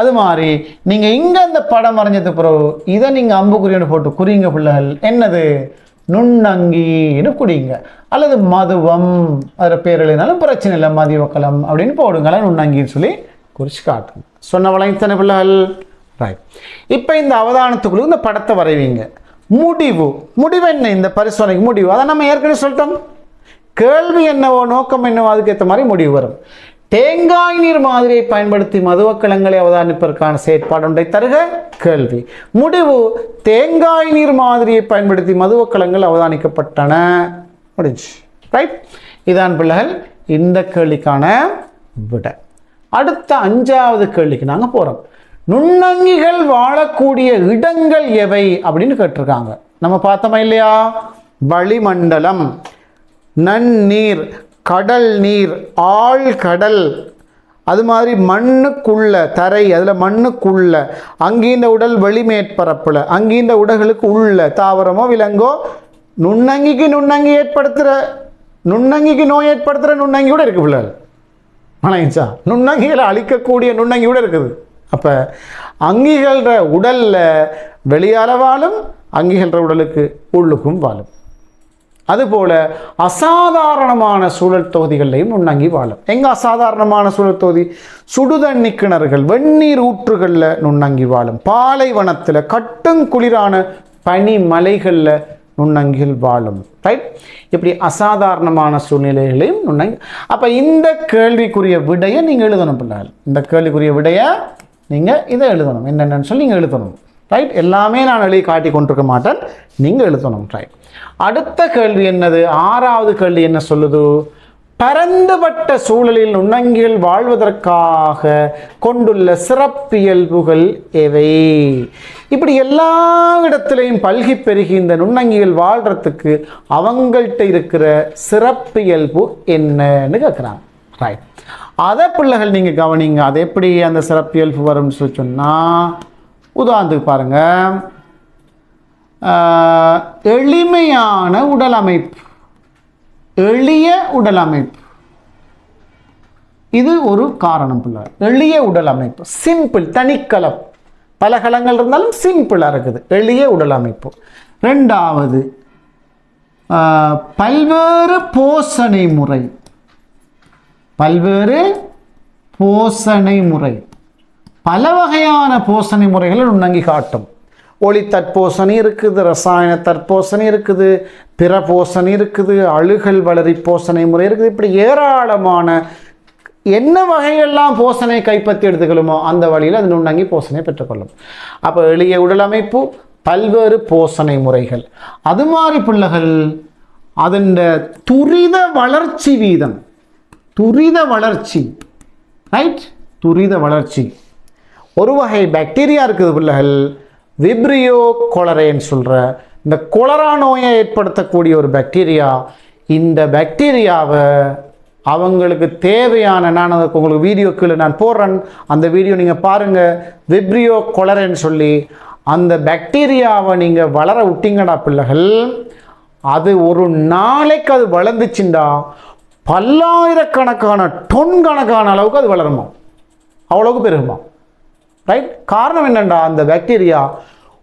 அது மாதிரி நீங்கள் இங்கே அந்த படம் வரைஞ்சது பிறகு இதை நீங்கள் அம்புக்குறி ஒன்று போட்டு குறிங்க பிள்ளைகள். என்னது? நுண்ணங்கின்னு குடிங்க. அல்லது மதுவம், அதில் பேர் எழுதினாலும் பிரச்சனை இல்லை, மதிவக்கலம் அப்படின்னு போடுங்களேன், நுண்ணங்கின்னு சொல்லி குறித்து காட்டுங்க. சொன்ன வளைத்தன பிள்ளைகள். ரைட். இப்போ இந்த அவதானத்துக்குள்ள இந்த படத்தை வரைவீங்க. முடிவு என்ன? இந்த பரிசோதனைக்கு முடிவு அதை நம்ம ஏற்கனவே சொல்லிட்டோம். கேள்வி என்னவோ நோக்கம் என்னவோ அதுக்கேற்ற மாதிரி முடிவு வரும். தேங்காய் நீர் மாதிரியை பயன்படுத்தி மதுவக்கலங்களை அவதானிப்பதற்கான செயற்பாடு ஒன்றை தருக கேள்வி. முடிவு தேங்காய் நீர் மாதிரியை பயன்படுத்தி மதுவக்கலங்கள் அவதானிக்கப்பட்டன. முடிஞ்சு. ரைட். இதான் பிள்ளைகள் இந்த கேள்விக்கான விட. அடுத்த 5வது கேள்விக்கு நாங்கள் போகிறோம். நுண்ணங்கிகள் வாழக்கூடிய இடங்கள் எவை அப்படின்னு கேட்டிருக்காங்க. நம்ம பார்த்தோமா இல்லையா? வளிமண்டலம், நன்னீர், கடல் நீர், ஆழ்கடல், அது மாதிரி மண்ணுக்குள்ள தரை, அதில் மண்ணுக்குள்ள, அங்கீந்த உடல் வெளிமேற்பரப்பில், அங்கீந்த உடல்களுக்கு உள்ள தாவரமோ விலங்கோ, நுண்ணங்கிக்கு நுண்ணங்கி ஏற்படுத்துகிற நுண்ணங்கிக்கு நோய் ஏற்படுத்துகிற நுண்ணங்கி கூட இருக்குது பிள்ளைகள். ஆனாச்சா நுண்ணங்கிகளை அழிக்கக்கூடிய நுண்ணங்கி கூட இருக்குது. அப்போ அங்கிகள உடலில் வெளியால் வாழும், அங்கிகள உடலுக்கு உள்ளுக்கும் வாழும். அதுபோல் அசாதாரணமான சூழல் தொகுதிகளையும் நுண்ணங்கி வாழும். எங்கே அசாதாரணமான சூழல் தொகுதி? சுடுதண்ணி கிணறுகள், வெந்நீர் ஊற்றுகளில் நுண்ணங்கி வாழும். பாலைவனத்தில், கட்டும் குளிரான பனி மலைகளில் நுண்ணங்கிகள் வாழும். ரைட். இப்படி அசாதாரணமான சூழ்நிலைகளையும் நுண்ணங்கி. அப்போ இந்த கேள்விக்குரிய விடையை நீங்கள் எழுதணும் பிள்ளைகள். இந்த கேள்விக்குரிய விடையை நீங்கள் இதை எழுதணும். என்னென்னு சொல்லி நீங்கள் எழுதணும். ரைட். எல்லாமே நான் எழுதி காட்டி கொண்டிருக்க மாட்டேன், நீங்கள் எழுதணும். ரைட். அடுத்த கேள்வி என்னது? 6வது கேள்வி என்ன சொல்லுது? பரந்துபட்ட சூழலில் நுண்ணங்கிகள் வாழ்வதற்காக கொண்டுள்ள சிறப்பியல்புகள் எவை? இப்படி எல்லா இடத்திலையும் பல்கி பெருகி இந்த நுண்ணங்கிகள் வாழ்கிறதுக்கு அவங்கள்ட்ட இருக்கிற சிறப்பியல்பு என்னன்னு கேட்குறாங்க. ரைட், அதை பிள்ளைகள் நீங்கள் கவனிங்க. அது எப்படி அந்த சிறப்பியல்பு வரும்னு சொல்லி சொன்னால், உதாரணத்துக்கு பாருங்கள், எளிமையான உடல் அமைப்பு, எளிய உடல் அமைப்பு, இது ஒரு காரணம் பிள்ளை. எளிய உடல் அமைப்பு, சிம்பிள், தனிக்கலம், பல கலங்கள் இருந்தாலும் சிம்பிளாக இருக்குது, எளிய உடல் அமைப்பு. ரெண்டாவது, பல்வேறு போஷணை முறை, பல்வேறு போஷணை முறை, பல வகையான போஷணை முறைகளை நுண்ணங்கி காட்டும். ஒளி தற்போசணி இருக்குது, ரசாயன தற்போசணி இருக்குது, பிற போசணி இருக்குது, அழுகல் வளரி போசணை முறை இருக்குது. இப்படி ஏராளமான என்ன வகையெல்லாம் போசனை கைப்பற்றி எடுத்துக்கொள்ளுமோ அந்த வழியில் அது நுண்ணங்கி போசனை பெற்றுக்கொள்ளும். அப்போ எளிய உடல் அமைப்பு, பல்வேறு போசனை முறைகள். அது மாதிரி பிள்ளைகள் அதன் துரித வளர்ச்சி வீதம், துரித வளர்ச்சி, ரைட், துரித வளர்ச்சி. ஒரு வகை பாக்டீரியா இருக்குது பிள்ளைகள், விப்ரியோ கொலரேன்னு சொல்கிற இந்த கொலரா நோயை ஏற்படுத்தக்கூடிய ஒரு பாக்டீரியா. இந்த பாக்டீரியாவை அவங்களுக்கு தேவையான, நான் அதுக்கு உங்களுக்கு வீடியோ கீழே நான் போடுறேன், அந்த வீடியோ நீங்கள் பாருங்கள். விப்ரியோ கொலரேன்னு சொல்லி அந்த பாக்டீரியாவை நீங்கள் வளர விட்டீங்கடா பிள்ளைகள், அது ஒரு நாளைக்கு அது வளர்ந்துச்சுண்டா பல்லாயிரக்கணக்கான டொன் கணக்கான அளவுக்கு அது வளருமா, அவ்வளவுக்கு பெருகுமா. ரைட், காரணம் என்னண்டா, அந்த பாக்டீரியா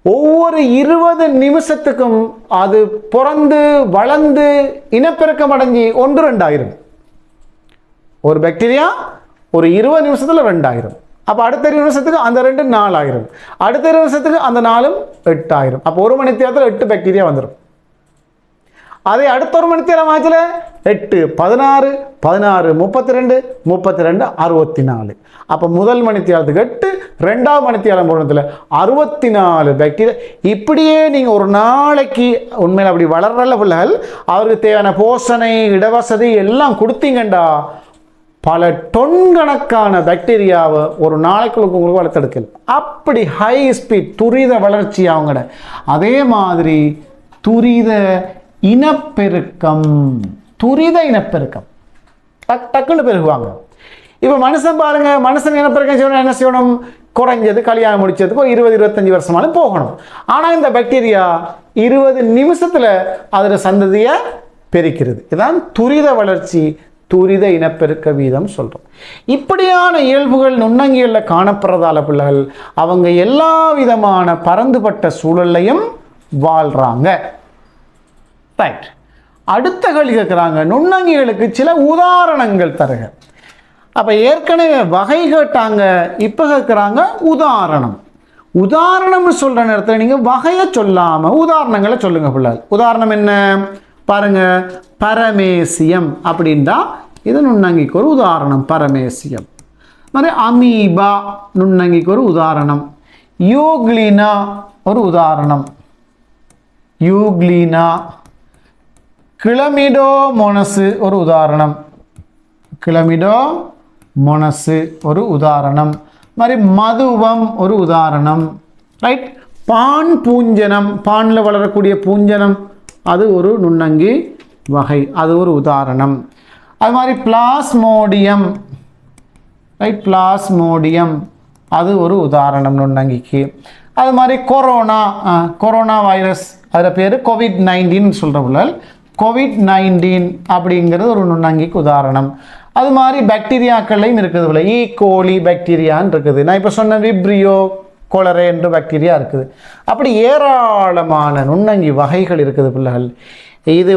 ஒவ்வொரு 20 நிமிஷத்துக்கும் அது பிறந்து வளர்ந்து இனப்பெருக்கம் அடைஞ்சி 1-2 ஆயிரும். ஒரு பாக்டீரியா ஒரு 20 நிமிஷத்தில் 2 ஆயிரும். அப்போ அடுத்த 20 நிமிஷத்துக்கு அந்த 2 4 ஆயிரும், அடுத்த 20 நிமிஷத்துக்கு அந்த 4 8 ஆயிரும். அப்போ ஒரு மணி நேரத்தில் 8 பாக்டீரியா வந்துடும். அதே அடுத்த ஒரு மணி நேரம் ஆச்சுல 8 16 16 32 32 64. அப்போ முதல் மணி நேரத்துக்கு 8, ரெண்டாவது மணி நேரம் போனதில் 64 பாக்டீரியா. இப்படியே நீங்கள் ஒரு நாளைக்கு உண்மையில் அப்படி வளர்ற பிள்ளைகள் அவருக்கு தேவையான போஷணை, இடவசதி எல்லாம் கொடுத்தீங்கண்டா பல டொன் கணக்கான பாக்டீரியாவை ஒரு நாளைக்குள்ள உங்களுக்கு வளர்த்தெடுக்கல. அப்படி ஹை ஸ்பீட் துரித வளர்ச்சி அவங்களோட. அதே மாதிரி துரித இனப்பெருக்கம், துரித இனப்பெருக்கம், டக்குன்னு பெருகுவாங்க. இப்போ மனுஷன் பாருங்க, மனுஷன் இனப்பெருக்கம் செய்யணும், என்ன செய்யணும், குறைஞ்சது கல்யாணம் முடிச்சதுக்கு 20-25 வருஷமாலும் போகணும். ஆனால் இந்த பாக்டீரியா 20 நிமிஷத்தில் அதில் சந்ததியை பெருக்கிறது. இதுதான் துரித வளர்ச்சி, துரித இனப்பெருக்க வீதம் சொல்கிறோம். இப்படியான இயல்புகள் நுண்ணங்கிகளில் காணப்படுறதால பிள்ளைகள் அவங்க எல்லா விதமான பரந்துபட்ட சூழல்லையும் வாழ்கிறாங்க. ரைட், அடுத்த கேள்வி கேட்குறாங்க, நுண்ணங்கிகளுக்கு சில உதாரணங்கள் தருக. அப்போ ஏற்கனவே வகை கேட்டாங்க, இப்போ கேட்குறாங்க உதாரணம். உதாரணம்னு சொல்கிற நேரத்தில் நீங்கள் வகையை சொல்லாமல் உதாரணங்களை சொல்லுங்கள் பிள்ளைகள். உதாரணம் என்ன பாருங்க, பரமேசியம் அப்படின்னா இது நுண்ணங்கிக்கு ஒரு உதாரணம், பரமேசியம். மாதிரி அமீபா நுண்ணங்கிக்கு ஒரு உதாரணம், யூக்ளினா ஒரு உதாரணம், யூக்ளினா. கிளமிடோமோனஸ் ஒரு உதாரணம், கிளமிடோமோனஸ் ஒரு உதாரணம். மாதிரி மதுவம் ஒரு உதாரணம். ரைட், பான் பூஞ்சனம், பானில் வளரக்கூடிய பூஞ்சனம் அது ஒரு நுண்ணங்கி வகை, அது ஒரு உதாரணம். அது மாதிரி பிளாஸ்மோடியம், ரைட், பிளாஸ்மோடியம் அது ஒரு உதாரணம் நுண்ணங்கிக்கு. அது மாதிரி கொரோனா, கொரோனா வைரஸ், அதில் பேர் COVID-19 சொல்கிறவர்கள், COVID-19 அப்படிங்கிறது ஒரு நுண்ணங்கிக்கு உதாரணம். அது மாதிரி பாக்டீரியாக்கள்லையும் இருக்குது போல, ஈகோலி பாக்டீரியான்னு இருக்குது. நான் இப்போ சொன்ன விப்ரியோ கொலரே என்ற பாக்டீரியா இருக்குது. அப்படி ஏராளமான நுண்ணங்கி வகைகள் இருக்குது பிள்ளைகள். இது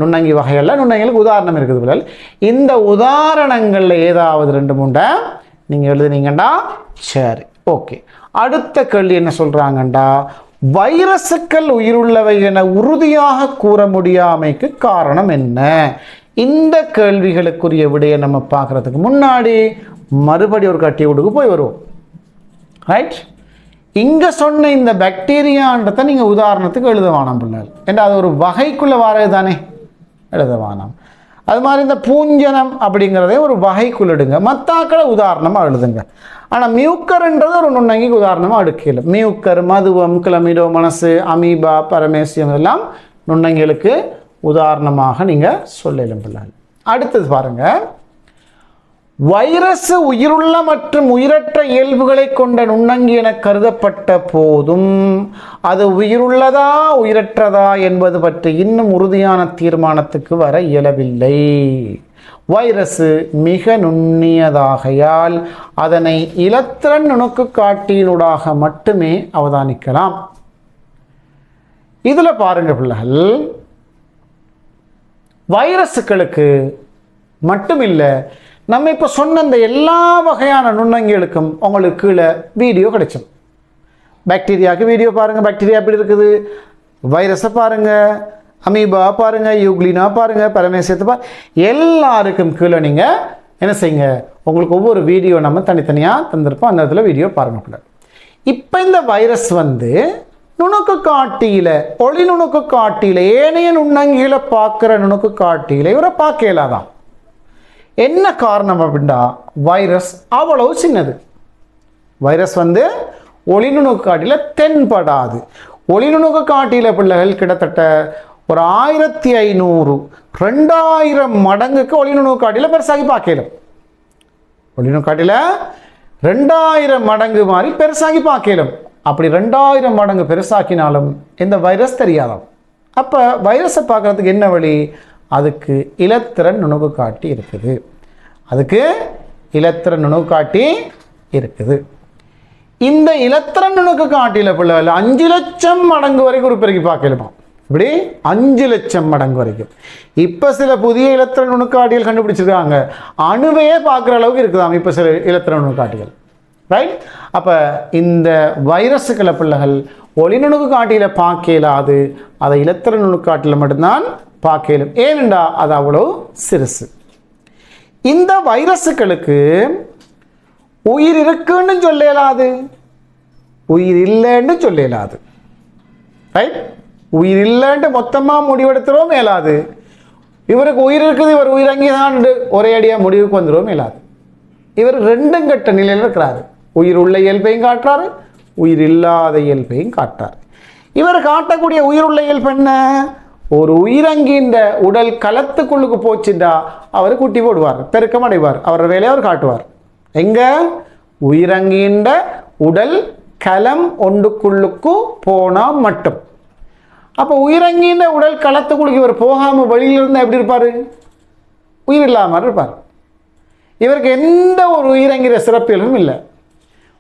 நுண்ணங்கி வகைகளில் நுண்ணங்கிகளுக்கு உதாரணம் இருக்குது பிள்ளைகள். இந்த உதாரணங்களில் ஏதாவது 2-3 நீங்கள் எழுதுனீங்கண்டா சரி, ஓகே. அடுத்த கேள்வி என்ன சொல்கிறாங்கண்டா, வைரசுக்கள் உயிருள்ளவை என உறுதியாக கூற முடியாமைக்கு காரணம் என்ன? இந்த கேள்விகளுக்குரிய விடையை நம்ம பார்க்குறதுக்கு முன்னாடி மறுபடி ஒரு கட்டியோடுக்கு போய் வருவோம். ரைட், இங்கே சொன்ன இந்த பாக்டீரியான்றதை நீங்கள் உதாரணத்துக்கு எழுத வேணாம் பிள்ளைகள், ஏன்னா அது ஒரு வகைக்குள்ளே வரது தானே, எழுத வேணாம். அது மாதிரி இந்த பூஞ்சனம் அப்படிங்கிறதே ஒரு வகைக்குள் எடுங்க, மத்தாக்களை உதாரணமாக எழுதுங்க. ஆனால் மியூக்கர்ன்றது ஒரு நுண்ணங்கிக்கு உதாரணமாக எடுக்கல. மியூக்கர், மதுவம், கிளமிடோ, மனசு, அமீபா, பரமேசியம் எல்லாம் நுண்ணங்கிகளுக்கு உதாரணமாக நீங்கள் சொல்லலும் பிள்ளைகள். அடுத்தது பாருங்க, வைரஸ் உயிருள்ள மற்றும் உயிரற்ற இயல்புகளை கொண்ட நுண்ணங்கி என கருதப்பட்ட போதும் அது உயிருள்ளதா உயிரற்றதா என்பது பற்றி இன்னும் உறுதியான தீர்மானத்துக்கு வர இயலவில்லை. வைரஸ் மிக நுண்ணியதாகையால் அதனை இலத்திரன் நுணுக்கு காட்டியினூடாக மட்டுமே அவதானிக்கலாம். இதுல பாருங்க பிள்ளைகள், வைரஸுகளுக்கு மட்டுமில்லை, நம்ம இப்போ சொன்ன இந்த எல்லா வகையான நுண்ணங்கிகளுக்கும் உங்களுக்கு கீழே வீடியோ கிடைக்கும். பாக்டீரியாவுக்கு வீடியோ பாருங்கள், பாக்டீரியா எப்படி இருக்குது, வைரஸை பாருங்கள், அமீபா பாருங்கள், யூக்ளினா பாருங்கள், பரமேசியத்தை எல்லாருக்கும் கீழே நீங்கள் என்ன செய்யுங்க, உங்களுக்கு ஒவ்வொரு வீடியோ நம்ம தனித்தனியாக தந்திருப்போம், அந்த இடத்துல வீடியோ பாருங்கள். இப்போ இந்த வைரஸ் நுணுக்கு காட்டியில், ஒளி நுணுக்கு காட்டியில், ஏனைய நுண்ணங்கிகளை பார்க்குற நுணுக்கு காட்டியில் இவரை பார்க்க இயலாதான். என்ன காரணம் அப்படின்னா, வைரஸ் அவ்வளவு சின்னது. வைரஸ் ஒளி நுணுக்கு காட்டியில் தென்படாது. ஒளி நுணுக்கு காட்டியில் பிள்ளைகள் கிட்டத்தட்ட ஒரு 1500 2000 மடங்குக்கு ஒளி நுணுக்கு காட்டியில் பெருசாகி பார்க்கலாம். ஒளி நுணுக்கு காட்டியில் 2000 மடங்கு மாதிரி பெருசாகி பார்க்கலாம். அப்படி 2000 மடங்கு பெருசாக்கினாலும் இந்த வைரஸ் தெரியாதாம். அப்போ வைரஸை பார்க்குறதுக்கு என்ன வழி? அதுக்கு இலத்திரன் நுணுக்கு காட்டி இருக்குது. அதுக்கு இலத்திரன் நுணுக்கு காட்டி இருக்குது. இந்த இலத்திரன் நுணுக்கு காட்டியில் பிள்ளைகள் 5 லட்சம் மடங்கு வரைக்கும் ஒரு பெருக்கி பார்க்கலுமா? இப்படி 5 லட்சம் மடங்கு வரைக்கும். இப்போ சில புதிய இலத்திரன் நுணுக்காட்டிகள் கண்டுபிடிச்சிருக்காங்க, அணுவையே பார்க்குற அளவுக்கு இருக்குதாம் இப்போ சில இலத்திரன் நுணுக்காட்டிகள். ரைட்? அப்போ இந்த வைரஸுக்களை பிள்ளைகள் ஒளி நுணுக்கு காட்டியில் பார்க்க இயலாது, அதை இலத்திரன் நுணுக்காட்டியில் மட்டும்தான் பார்க்கலும். ஏனென்றா அது அவ்வளோ சிறுசு. இந்த வைரஸுகளுக்கு உயிர் இருக்குன்னு சொல்ல இயலாது, உயிர் இல்லைன்னு சொல்ல இயலாது. ரைட்? உயிர் இல்லைன்னு மொத்தமாக முடிவெடுத்துறோம் இயலாது. இவருக்கு உயிர் இருக்குது, இவர் உயிரங்கி தான் ஒரே அடியாக முடிவுக்கு வந்துடும் இயலாது. இவர் ரெண்டும் கட்ட நிலையில் இருக்கிறாரு. உயிர் உள்ள இயல்பையும் காட்டுறாரு, உயிர் இல்லாத இயல்பையும் காட்டுறாரு. இவர் காட்டக்கூடிய உயிர் உள்ள இயல்பு என்ன? ஒரு உயிரங்கின்ற உடல் களத்துக்குள்ளுக்கு போச்சுட்டா அவர் குட்டி போடுவார், பெருக்கம் அடைவார், அவரோட வேலையை அவர் காட்டுவார். எங்க? உயிரங்கின்ற உடல் களம் ஒன்றுக்குள்ளுக்கு போனால் மட்டும். அப்போ உயிரங்கின்ற உடல் களத்துக்குள்ளுக்கு இவர் போகாமல் வெளியில் இருந்தால் எப்படி இருப்பார்? உயிர் இல்லாமல் இருப்பார். இவருக்கு எந்த ஒரு உயிரங்கிற சிறப்பியலும் இல்லை.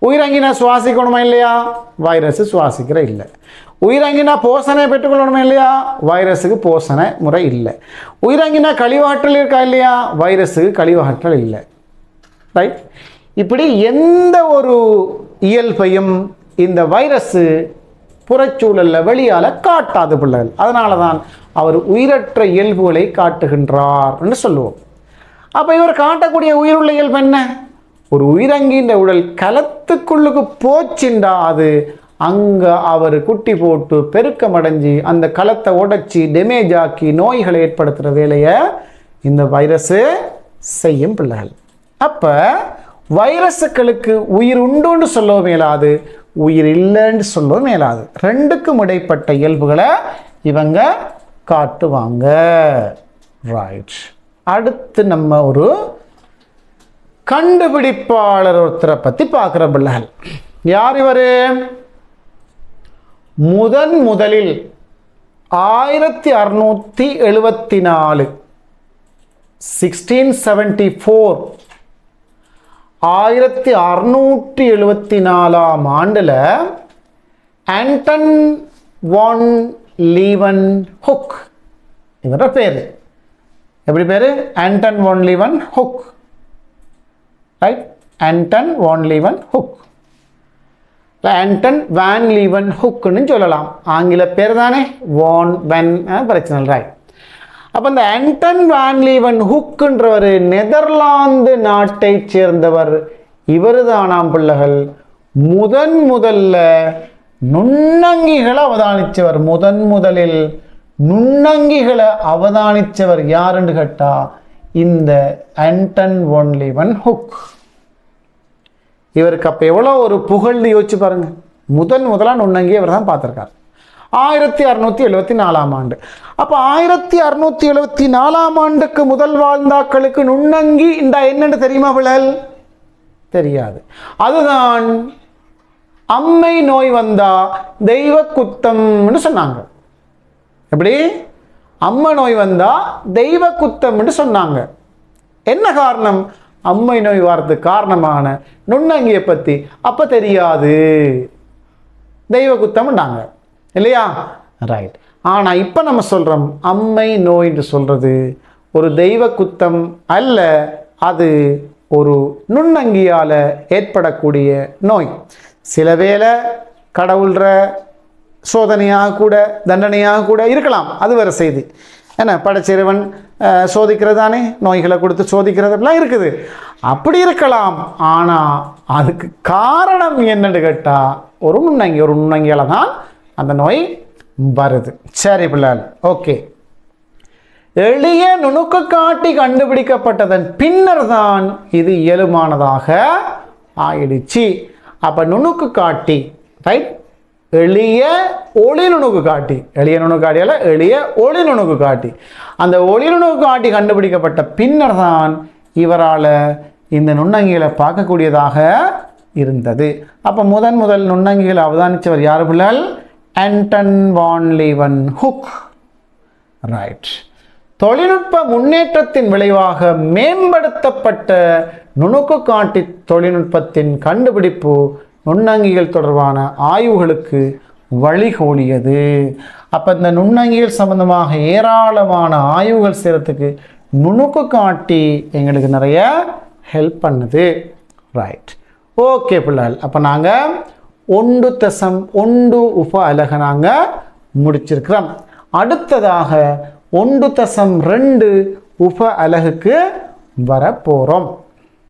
உயிரங்கினா சுவாசிக்கணுமா இல்லையா? வைரஸ் சுவாசிக்கிற இல்லை. உயிரங்கினா போசனை பெற்றுக்கொள்ளணுமா இல்லையா? வைரஸுக்கு போசனை முறை இல்லை. உயிரங்கினா கழிவாற்றல் இருக்கா இல்லையா? வைரஸுக்கு கழிவாற்றல் இல்லை. ரைட்? இப்படி எந்த ஒரு இயல்பையும் இந்த வைரஸு புறச்சூழலில் வெளியால் காட்டாது பிள்ளைகள். அதனால தான் அவர் உயிரற்ற இயல்புகளை காட்டுகின்றார் என்று சொல்லுவோம். அப்போ இவர் காட்டக்கூடிய உயிருள்ள இயல்பு என்ன? ஒரு உயிரங்கின்ற உடல் களத்துக்குள்ளுக்கு போச்சுண்டா அது அங்கே அவர் குட்டி போட்டு பெருக்கமடைஞ்சி அந்த களத்தை உடைச்சி டேமேஜ் ஆக்கி நோய்களை ஏற்படுத்துகிற வேலையை இந்த வைரஸு செய்யும் பிள்ளைகள். அப்போ வைரஸுகளுக்கு உயிர் உண்டுன்னு சொல்லவும் மேலாது, உயிர் இல்லைன்னு சொல்லவும் மேலாது. ரெண்டுக்கும் இடைப்பட்ட இயல்புகளை இவங்க காட்டுவாங்க. ரைட். அடுத்து நம்ம ஒரு கண்டுபிடிப்பாளர் ஒருத்தரை பற்றி பார்க்குற பிள்ளைகள். யார் இவர்? முதலில் 1674 1674 1674ஆம் ஆண்டில் ஆண்டன் வான் லீவன் ஹுக், இவர பேர் எப்படி பேர்? ஆண்டன் வான் லீவன் ஹுக். ரைட்? ஆண்டன் வான் லீவன் ஹுக், ஆண்டன் வான் லீவன் ஹுக்னு சொல்லலாம். ஆங்கில பேர் தானே, வான் வென் பிரச்சனை. ரைட். அப்போ இந்த ஆண்டன் வான் லீவன் ஹுக்ன்றவர் நெதர்லாந்து நாட்டை சேர்ந்தவர். இவர் தானாம் பிள்ளைகள் முதல்ல நுண்ணங்கிகளை அவதானித்தவர். முதலில் நுண்ணங்கிகளை அவதானிச்சவர் யாருன்னு கேட்டா இந்த ஆண்டன் வான் லீவன்ஹுக். இவருக்கு அப்ப எவ்வளவு ஒரு புகழ்ந்து யோசிச்சு பாருங்க. முதலா நுண்ணங்கி இவர் தான் பார்த்திருக்கார் 1674 ஆண்டு. அப்ப 1674 ஆண்டுக்கு முதல் வாழ்ந்தாக்களுக்கு நுண்ணங்கி இந்த என்னன்னு தெரியுமா பிள்ளல்? தெரியாது. அதுதான் அம்மை நோய் வந்தா தெய்வ குத்தம்னு சொன்னாங்க. எப்படி? அம்மை நோய் வந்தா தெய்வ குத்தம்னு சொன்னாங்க. என்ன காரணம்? அம்மை நோய் வரதுக்கு காரணமான நுண்ணங்கியை பத்தி அப்ப தெரியாது, தெய்வ குத்தம்னாங்க இல்லையா? ரைட். ஆனா இப்ப நம்ம சொல்றோம் அம்மை நோய் என்று சொல்றது ஒரு தெய்வ குத்தம் அல்ல, அது ஒரு நுண்ணங்கியால ஏற்படக்கூடிய நோய். சில வேளை கடவுள்ற சோதனையாக கூட தண்டனையாக கூட இருக்கலாம், அது வேற செய்தி. என்ன படைச்சிறுவன் சோதிக்கிறதானே, நோய்களை கொடுத்து சோதிக்கிறதுலாம் இருக்குது, அப்படி இருக்கலாம். ஆனா அதுக்கு காரணம் என்னன்னு கேட்டா ஒரு நுண்ணங்கியால தான் அந்த நோய் வருது. சரி பிள்ளைகள், ஓகே. எளிய நுணுக்கு காட்டி கண்டுபிடிக்கப்பட்டதன் பின்னர் தான் இது இயலுமானதாக ஆயிடுச்சு. அப்ப நுணுக்கு காட்டி, ரைட், எளிய ஒளி நுணுக்கு காட்டி, எளிய நுணுக்கு காட்டியால எளிய ஒளி நுணுக்கு காட்டி, அந்த ஒளி நுணுக்கு காட்டி கண்டுபிடிக்கப்பட்ட பின்னர் தான் இவரால் இந்த நுண்ணங்கிகளை பார்க்கக்கூடியதாக இருந்தது. அப்ப முதல் நுண்ணங்கிகளை அவதானிச்சவர் யார் பிள்ளைகள்? ஆண்டன் வான் லீவன்ஹுக். ரைட். தொழில்நுட்ப முன்னேற்றத்தின் விளைவாக மேம்படுத்தப்பட்ட நுணுக்கு காட்டி தொழில்நுட்பத்தின் கண்டுபிடிப்பு நுண்ணங்கிகள் தொடர்பான ஆய்வுகளுக்கு வழிகோலியது. அப்ப இந்த நுண்ணங்கிகள் சம்பந்தமாக ஏராளமான ஆய்வுகள் செய்யறதுக்கு நுணுக்கு காட்டி எங்களுக்கு நிறைய ஹெல்ப் பண்ணுது. ரைட், ஓகே பிள்ளைகள். அப்ப நாங்க 1.1 உப அலக நாங்க முடிச்சிருக்கிறோம். அடுத்ததாக 1.2 உப அலகுக்கு வர போறோம்.